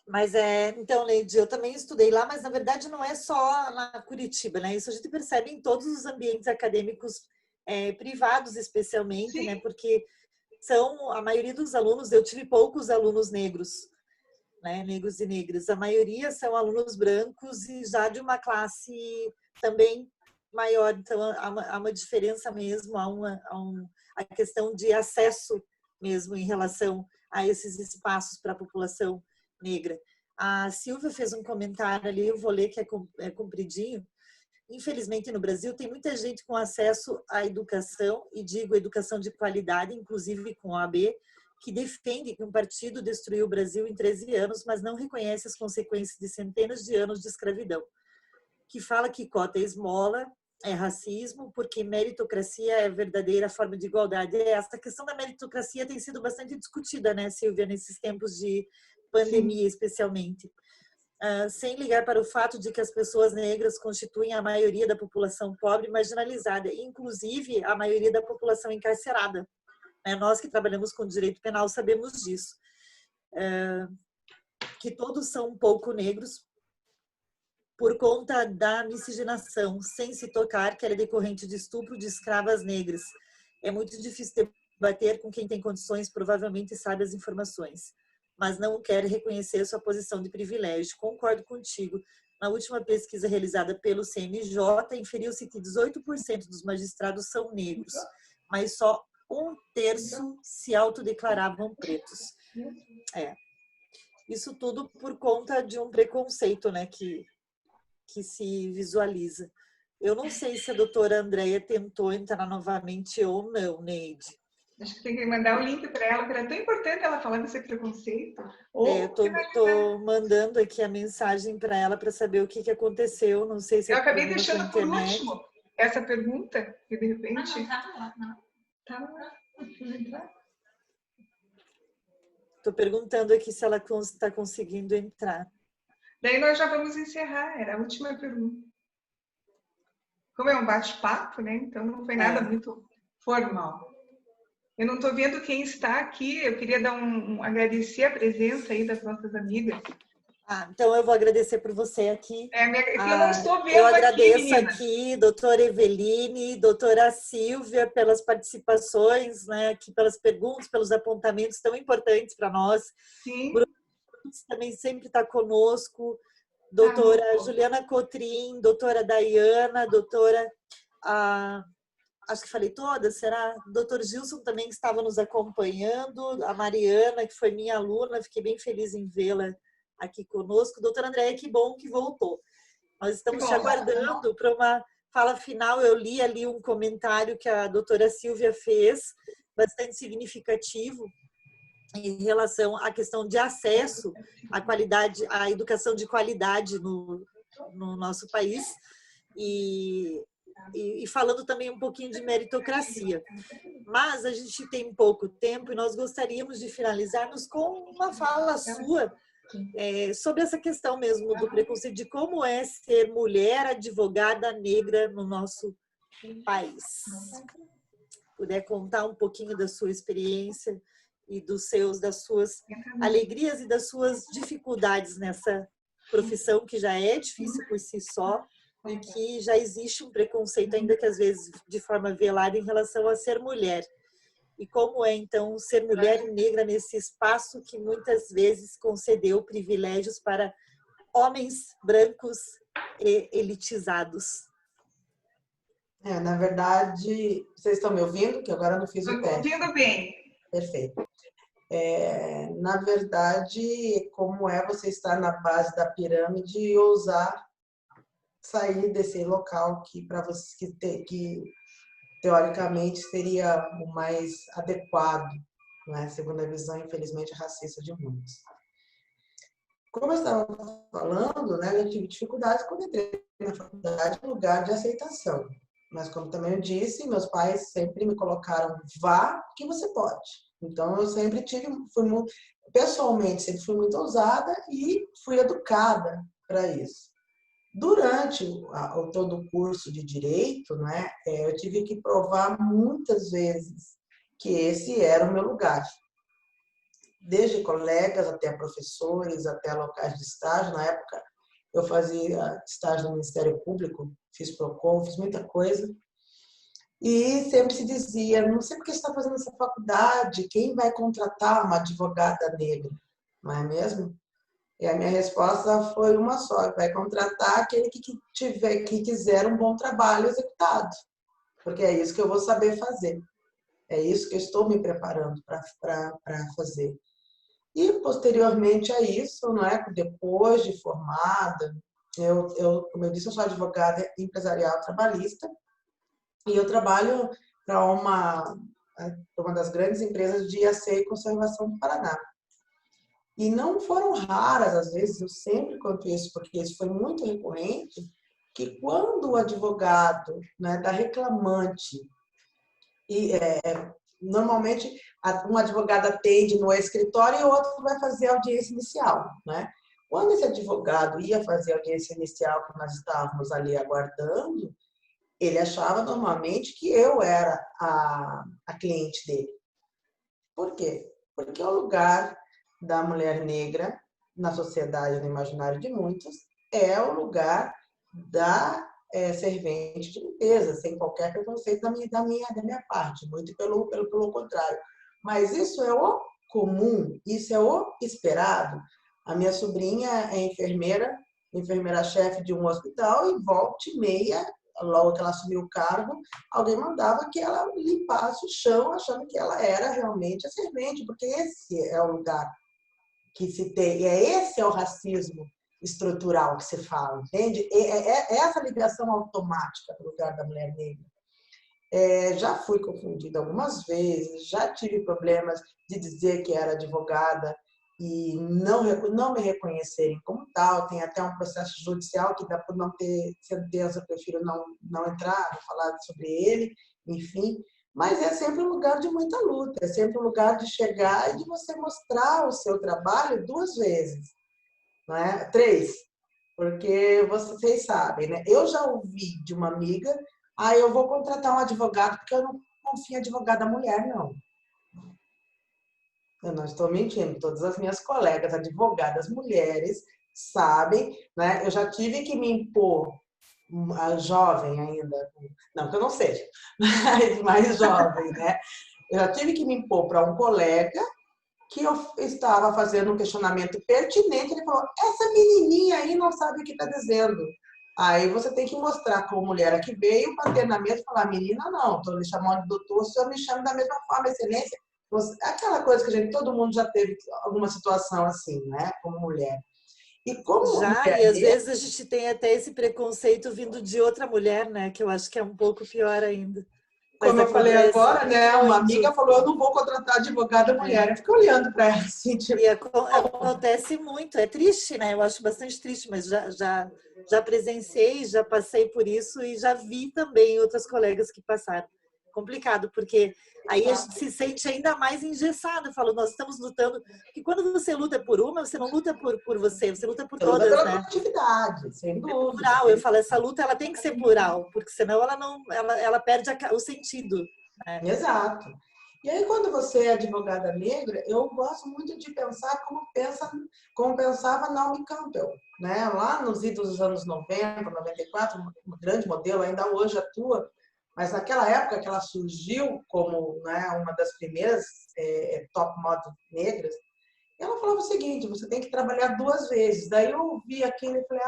Mas então, Neide, eu também estudei lá, mas na verdade não é só na Curitiba, né? Isso a gente percebe em todos os ambientes acadêmicos privados, especialmente, sim, né? Porque a maioria dos alunos, eu tive poucos alunos negros, né? Negros e negras. A maioria são alunos brancos e já de uma classe também maior. Então, há uma diferença mesmo, a questão de acesso mesmo em relação a esses espaços para a população negra. A Silvia fez um comentário ali, eu vou ler que é compridinho. Infelizmente, no Brasil, tem muita gente com acesso à educação, e digo educação de qualidade, inclusive com a AB, que defende que um partido destruiu o Brasil em 13 anos, mas não reconhece as consequências de centenas de anos de escravidão. Que fala que cota é esmola, é racismo, porque meritocracia é a verdadeira forma de igualdade. Essa questão da meritocracia tem sido bastante discutida, né, Silvia, nesses tempos de pandemia, sim, especialmente. Sem ligar para o fato de que as pessoas negras constituem a maioria da população pobre e marginalizada, inclusive a maioria da população encarcerada. Nós que trabalhamos com direito penal sabemos disso. Que todos são um pouco negros por conta da miscigenação, sem se tocar que ela é decorrente de estupro de escravas negras. É muito difícil debater com quem tem condições, provavelmente sabe as informações, mas não quer reconhecer sua posição de privilégio. Concordo contigo. Na última pesquisa realizada pelo CNJ, inferiu-se que 18% dos magistrados são negros, mas só 1/3 se autodeclaravam pretos. Isso tudo por conta de um preconceito, né, que se visualiza. Eu não sei se a doutora Andréia tentou entrar novamente ou não, Neide. Acho que tem que mandar o link para ela, porque é tão importante ela falar desse preconceito. Eu estou mandando aqui a mensagem para ela para saber o que aconteceu. Não sei se eu acabei deixando por último essa pergunta, que de repente... Não. Tá lá. Estou perguntando aqui se ela está conseguindo entrar. Daí nós já vamos encerrar, era a última pergunta. Como é um bate-papo, né? Então não foi nada muito formal. Eu não estou vendo quem está aqui. Eu queria agradecer a presença aí das nossas amigas. Então eu vou agradecer por você aqui. Eu não estou vendo eu agradeço aqui, menina. aqui, doutora Eveline, doutora Silvia, pelas participações, né, aqui pelas perguntas, pelos apontamentos tão importantes para nós. Sim. Bruno também sempre está conosco, doutora Juliana Cotrim, doutora Dayana, doutora... acho que falei todas, será? O doutor Gilson também estava nos acompanhando, a Mariana, que foi minha aluna, fiquei bem feliz em vê-la aqui conosco. Doutora Andréia, que bom que voltou. Nós estamos te aguardando para uma fala final. Eu li ali um comentário que a doutora Silvia fez, bastante significativo, em relação à questão de acesso à qualidade, à educação de qualidade no nosso país. E falando também um pouquinho de meritocracia. Mas a gente tem pouco tempo e nós gostaríamos de finalizarmos com uma fala sua sobre essa questão mesmo do preconceito, de como é ser mulher advogada negra no nosso país. Puder contar um pouquinho da sua experiência e das suas alegrias e das suas dificuldades nessa profissão que já é difícil por si só, e que já existe um preconceito, ainda que às vezes de forma velada, em relação a ser mulher. E como é, então, ser mulher e negra nesse espaço que muitas vezes concedeu privilégios para homens brancos e elitizados? Na verdade, vocês estão me ouvindo? Que agora eu não fiz o teste. Estou ouvindo bem. Perfeito. Na verdade, como é você estar na base da pirâmide e ousar sair desse local que para você que teoricamente seria o mais adequado, né? Segundo a visão, infelizmente, racista de muitos. Como eu estava falando, né, eu tive dificuldades quando entrei na faculdade, no lugar de aceitação. Mas, como também eu disse, meus pais sempre me colocaram, vá que você pode. Então, eu sempre pessoalmente, sempre fui muito ousada e fui educada para isso. Durante todo o curso de Direito, né, eu tive que provar muitas vezes que esse era o meu lugar. Desde colegas até professores, até locais de estágio. Na época, eu fazia estágio no Ministério Público, fiz PROCON, fiz muita coisa. E sempre se dizia, não sei por que você está fazendo essa faculdade, quem vai contratar uma advogada negra, não é mesmo? E a minha resposta foi uma só: vai contratar aquele que quiser um bom trabalho executado, porque é isso que eu vou saber fazer, é isso que eu estou me preparando para fazer. E posteriormente a isso, né, depois de formada, como eu disse, eu sou advogada empresarial trabalhista e eu trabalho para uma das grandes empresas de IAC e conservação do Paraná. E não foram raras, às vezes, eu sempre conto isso, porque isso foi muito recorrente, que quando o advogado, né, da reclamante, normalmente um advogado atende no escritório e o outro vai fazer a audiência inicial, né? Quando esse advogado ia fazer a audiência inicial, que nós estávamos ali aguardando, ele achava normalmente que eu era a cliente dele. Por quê? Porque o lugar da mulher negra na sociedade, no imaginário de muitos, é o lugar da servente de limpeza, sem qualquer preconceito da minha parte, muito pelo contrário. Mas isso é o comum, isso é o esperado. A minha sobrinha é enfermeira-chefe de um hospital, e volta e meia, logo que ela assumiu o cargo, alguém mandava que ela limpasse o chão, achando que ela era realmente a servente, porque esse é o lugar que se tem, esse é o racismo estrutural que se fala, entende? É essa ligação automática do lugar da mulher negra. Já fui confundida algumas vezes, já tive problemas de dizer que era advogada e não me reconhecerem como tal. Tem até um processo judicial que, dá por não ter certeza, eu prefiro não entrar, não falar sobre ele, enfim. Mas é sempre um lugar de muita luta, é sempre um lugar de chegar e de você mostrar o seu trabalho 2 vezes, não é? 3, porque vocês sabem, né? Eu já ouvi de uma amiga, eu vou contratar um advogado porque eu não confio em advogada mulher, não. Eu não estou mentindo. Todas as minhas colegas advogadas mulheres sabem, né? Eu já tive que me impor, jovem ainda, não que eu não seja, mas mais jovem, né? Eu já tive que me impor para um colega que eu estava fazendo um questionamento pertinente. Ele falou: essa menininha aí não sabe o que está dizendo. Aí você tem que mostrar como mulher aqui veio, bater na mesa e falar: menina, não, estou lhe chamando de doutor, o senhor me chama da mesma forma, excelência. Aquela coisa que todo mundo já teve alguma situação assim, né? Como mulher. E como Já, mulher e às negra, vezes a gente tem até esse preconceito vindo de outra mulher, né? Que eu acho que é um pouco pior ainda. Mas como eu falei acontece agora, né? Uma amiga muito. falou: eu não vou contratar advogada mulher. É. Eu fiquei olhando para ela assim, tipo, E acontece muito, é triste, né? Eu acho bastante triste, mas já presenciei, já passei por isso e já vi também outras colegas que passaram. Complicado, porque aí a gente se sente ainda mais engessada. Falo, nós estamos lutando, porque quando você luta por uma, você não luta por você, você luta por você luta todas, pela né? coletividade, sem É dúvida. plural, eu falo, essa luta ela tem que ser plural, porque senão ela não, ela perde o sentido. Né? Exato. E aí, quando você é advogada negra, eu gosto muito de pensar como pensava Naomi Campbell, né? Lá nos idos dos anos 90, 94, um grande modelo, ainda hoje atua, mas naquela época que ela surgiu como, né, uma das primeiras top models negras, ela falava o seguinte: você tem que trabalhar 2 vezes. Daí eu ouvi aquilo e falei: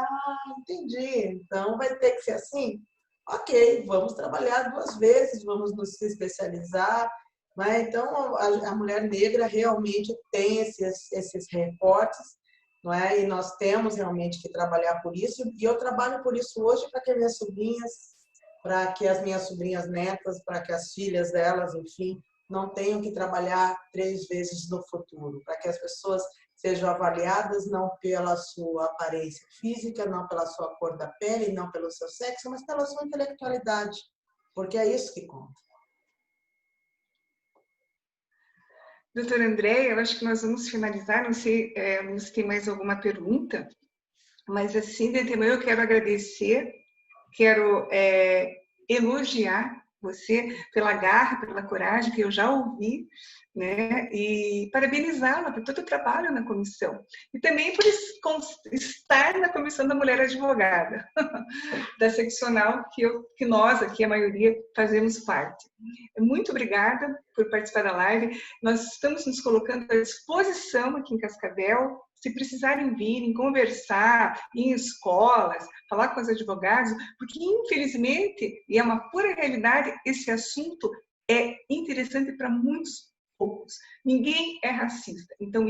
entendi, então vai ter que ser assim? Ok, vamos trabalhar 2 vezes, vamos nos especializar. Né? Então, a mulher negra realmente tem esses recortes, não é? E nós temos realmente que trabalhar por isso. E eu trabalho por isso hoje para que as minhas sobrinhas netas, para que as filhas delas, enfim, não tenham que trabalhar 3 vezes no futuro, para que as pessoas sejam avaliadas não pela sua aparência física, não pela sua cor da pele, não pelo seu sexo, mas pela sua intelectualidade, porque é isso que conta. Doutora Andréia, eu acho que nós vamos finalizar, não sei se tem mais alguma pergunta, mas assim, de antemão eu quero agradecer, quero elogiar você pela garra, pela coragem que eu já ouvi, né? E parabenizá-la por todo o trabalho na comissão. E também por estar na Comissão da Mulher Advogada, da seccional que nós aqui, a maioria, fazemos parte. Muito obrigada por participar da live. Nós estamos nos colocando à disposição aqui em Cascavel. Se precisarem virem conversar em escolas, falar com os advogados, porque infelizmente, e é uma pura realidade, esse assunto é interessante para muitos poucos. Ninguém é racista, então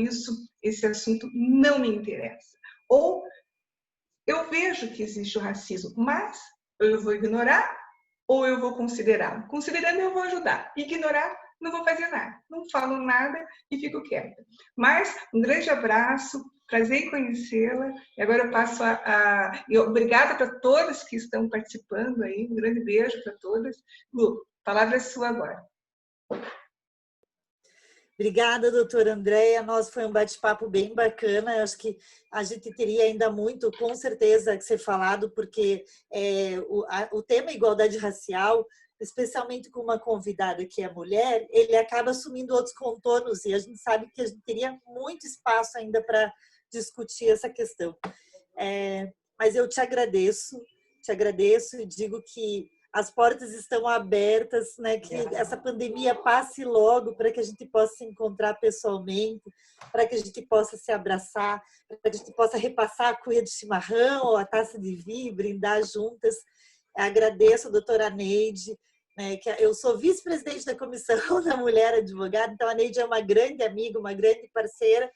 esse assunto não me interessa. Ou eu vejo que existe o racismo, mas eu vou ignorar ou eu vou considerar? Considerando, eu vou ajudar. Ignorar, não vou fazer nada. Não falo nada e fico quieta. Mas um grande abraço, prazer em conhecê-la. E agora eu passo obrigada para todas que estão participando aí. Um grande beijo para todas. Lu, a palavra é sua agora. Obrigada, doutora Andréia. Nossa, foi um bate-papo bem bacana. Eu acho que a gente teria ainda muito, com certeza, que ser falado, porque o tema igualdade racial, especialmente com uma convidada que é mulher, ele acaba assumindo outros contornos e a gente sabe que a gente teria muito espaço ainda para discutir essa questão. Mas eu te agradeço e digo que as portas estão abertas, né? Que essa pandemia passe logo para que a gente possa se encontrar pessoalmente, para que a gente possa se abraçar, para que a gente possa repassar a cuia de chimarrão ou a taça de vinho, brindar juntas. Agradeço a doutora Neide, né, que eu sou vice-presidente da Comissão da Mulher Advogada, então a Neide é uma grande amiga, uma grande parceira,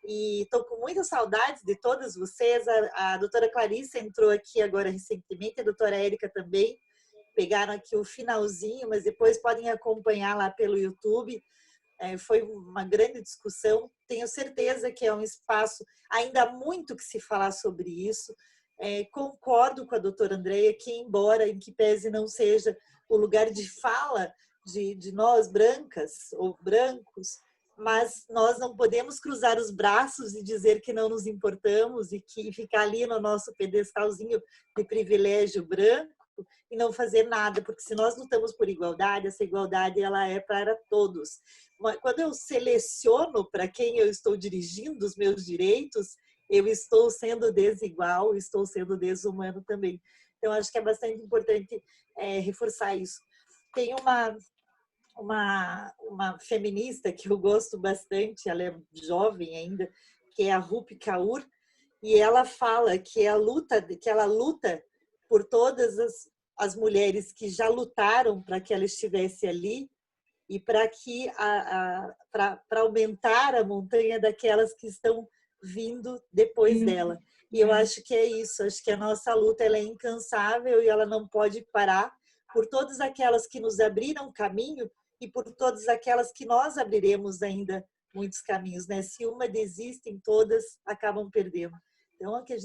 e estou com muitas saudades de todas vocês. A doutora Clarice entrou aqui agora recentemente, a doutora Érica também, pegaram aqui o finalzinho, mas depois podem acompanhar lá pelo YouTube. Foi uma grande discussão. Tenho certeza que é um espaço, ainda há muito que se falar sobre isso. Concordo com a doutora Andréia que, embora em que pese não seja o lugar de fala de nós brancas ou brancos, mas nós não podemos cruzar os braços e dizer que não nos importamos e que ficar ali no nosso pedestalzinho de privilégio branco, político e não fazer nada, porque se nós lutamos por igualdade, essa igualdade ela é para todos. Quando eu seleciono para quem eu estou dirigindo os meus direitos, eu estou sendo desigual, estou sendo desumano também. Então, acho que é bastante importante reforçar isso. Tem uma feminista que eu gosto bastante, ela é jovem ainda, que é a Rupi Kaur, e ela fala que ela luta por todas as mulheres que já lutaram para que ela estivesse ali e para que para aumentar a montanha daquelas que estão vindo depois dela. E eu acho que é isso, acho que a nossa luta ela é incansável e ela não pode parar por todas aquelas que nos abriram caminho e por todas aquelas que nós abriremos ainda muitos caminhos, né? Se uma desistem, todas acabam perdendo. Então, que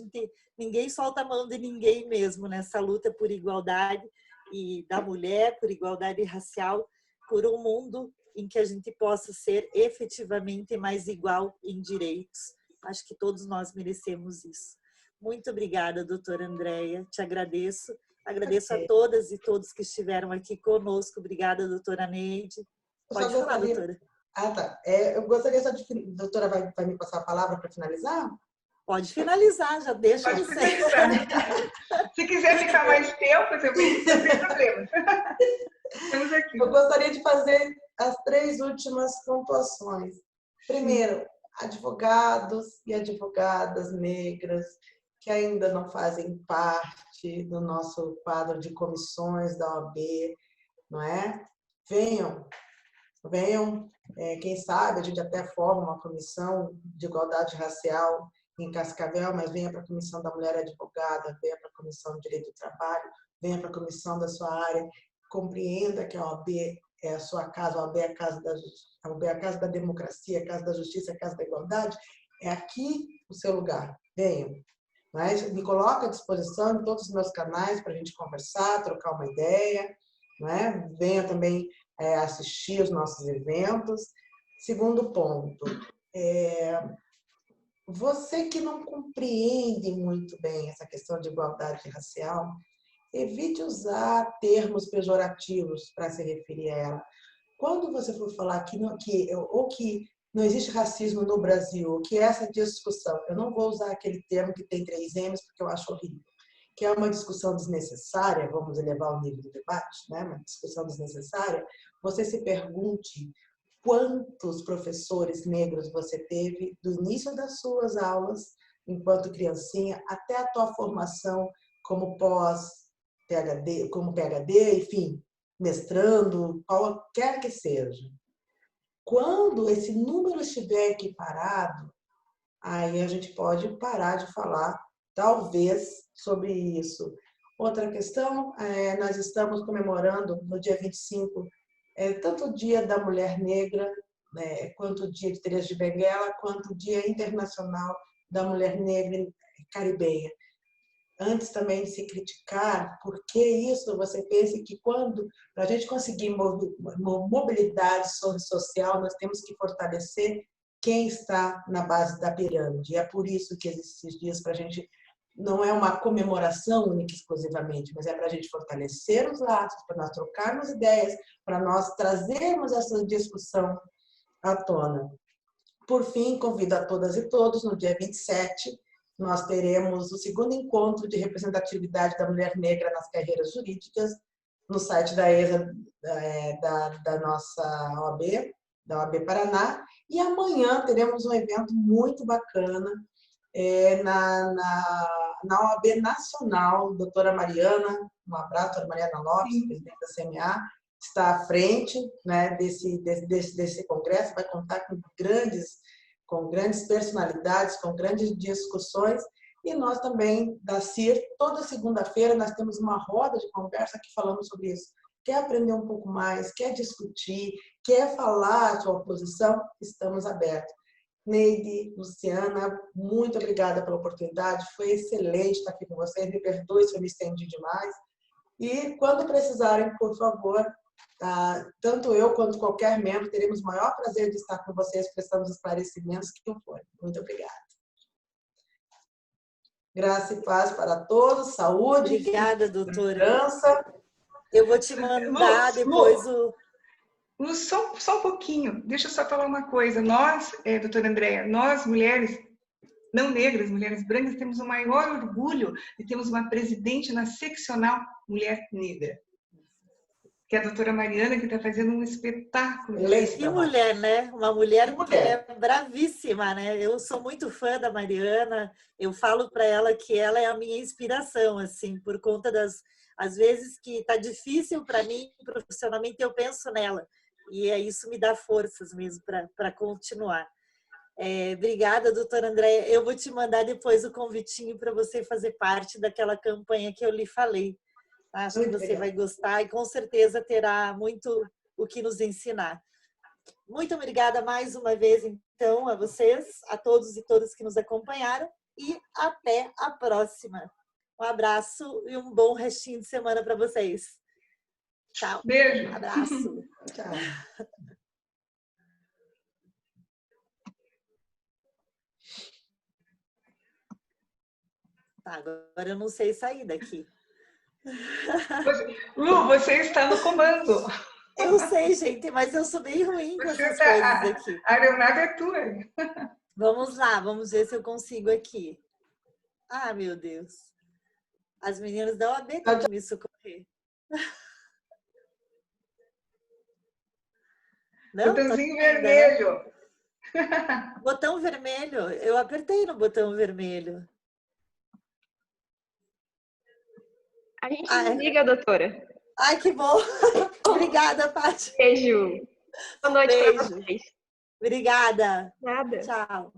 ninguém solta a mão de ninguém mesmo nessa luta por igualdade e da mulher, por igualdade racial, por um mundo em que a gente possa ser efetivamente mais igual em direitos. Acho que todos nós merecemos isso. Muito obrigada, doutora Andréia, te agradeço. Agradeço a todas e todos que estiveram aqui conosco. Obrigada, doutora Neide. Pode falar, doutora. Tá. Eu gostaria só de... Doutora, vai me passar a palavra para finalizar? Pode finalizar, já deixa Pode finalizar. Se quiser ficar mais tempo, também não tem problema. Estamos aqui. Eu gostaria de fazer as 3 últimas pontuações. Primeiro, advogados e advogadas negras que ainda não fazem parte do nosso quadro de comissões da OAB, não é? Venham, quem sabe a gente até forma uma comissão de igualdade racial em Cascavel, mas venha para a Comissão da Mulher Advogada, venha para a Comissão de Direito do Trabalho, venha para a comissão da sua área, compreenda que a OAB é a sua casa, a OAB é a casa a OAB é a casa da democracia, a casa da justiça, a casa da igualdade, é aqui o seu lugar, venham. Mas me coloco à disposição em todos os meus canais para a gente conversar, trocar uma ideia, não é? Venha também assistir os nossos eventos. Segundo ponto, você que não compreende muito bem essa questão de igualdade racial, evite usar termos pejorativos para se referir a ela. Quando você for falar que não existe racismo no Brasil, que essa discussão, eu não vou usar aquele termo que tem 3 M's, porque eu acho horrível, que é uma discussão desnecessária, vamos elevar o nível do debate, né? Uma discussão desnecessária, você se pergunte quantos professores negros você teve do início das suas aulas, enquanto criancinha, até a tua formação como pós-PhD, como PhD, enfim, mestrando, qualquer que seja. Quando esse número estiver equiparado, aí a gente pode parar de falar, talvez, sobre isso. Outra questão, nós estamos comemorando no dia 25, tanto o Dia da Mulher Negra, quanto o Dia de Teresa de Benguela, quanto o Dia Internacional da Mulher Negra Caribenha. Antes também de se criticar, por que isso, você pense que para a gente conseguir mobilidade social, nós temos que fortalecer quem está na base da pirâmide. E é por isso que existem esses dias para a gente, não é uma comemoração única e exclusivamente, mas é para a gente fortalecer os laços, para nós trocarmos ideias, para nós trazermos essa discussão à tona. Por fim, convido a todas e todos, no dia 27, nós teremos o 2º encontro de representatividade da mulher negra nas carreiras jurídicas, no site da ESA, da nossa OAB, da OAB Paraná, e amanhã teremos um evento muito bacana na OAB Nacional, doutora Mariana, um abraço, doutora Mariana Lopes, presidente da CMA, está à frente, né, desse congresso, vai contar com grandes personalidades, com grandes discussões, e nós também, da CIR, toda segunda-feira nós temos uma roda de conversa que falamos sobre isso. Quer aprender um pouco mais, quer discutir, quer falar a sua posição, estamos abertos. Neide, Luciana, muito obrigada pela oportunidade, foi excelente estar aqui com vocês, me perdoe se eu me estendi demais, e quando precisarem, por favor, tanto eu quanto qualquer membro, teremos o maior prazer de estar com vocês, prestando os esclarecimentos que forem. Muito obrigada. Graça e paz para todos, saúde, Obrigada, doutora. segurança. Eu vou te mandar depois o... Lu, só um pouquinho, deixa eu só falar uma coisa. Nós, doutora Andréa, nós mulheres não negras, mulheres brancas, temos o maior orgulho de termos uma presidente na seccional mulher negra, que é a doutora Mariana, que está fazendo um espetáculo. Que mulher, né? Uma mulher que é bravíssima, né? Eu sou muito fã da Mariana, eu falo para ela que ela é a minha inspiração, assim, por conta às vezes que está difícil para mim profissionalmente, eu penso nela. E isso me dá forças mesmo para continuar. Obrigada, doutora Andréa. Eu vou te mandar depois o convitinho para você fazer parte daquela campanha que eu lhe falei. Acho que você vai gostar e com certeza terá muito o que nos ensinar. Muito obrigada mais uma vez, então, a vocês, a todos e todas que nos acompanharam e até a próxima. Um abraço e um bom restinho de semana para vocês. Tchau. Beijo. Um abraço. Tchau. Tá, agora eu não sei sair daqui. Lu, você está no comando. Eu sei, gente, mas eu sou bem ruim com essas coisas aqui. A aeronave é tua. Vamos lá, vamos ver se eu consigo aqui. Ah, meu Deus. As meninas da OAB têm que me socorrer. Não, botãozinho vermelho. Botão vermelho. Eu apertei no botão vermelho. A gente desliga, doutora. Ai, que bom. Obrigada, Paty. Beijo. Boa noite para vocês. Obrigada. Nada. Tchau.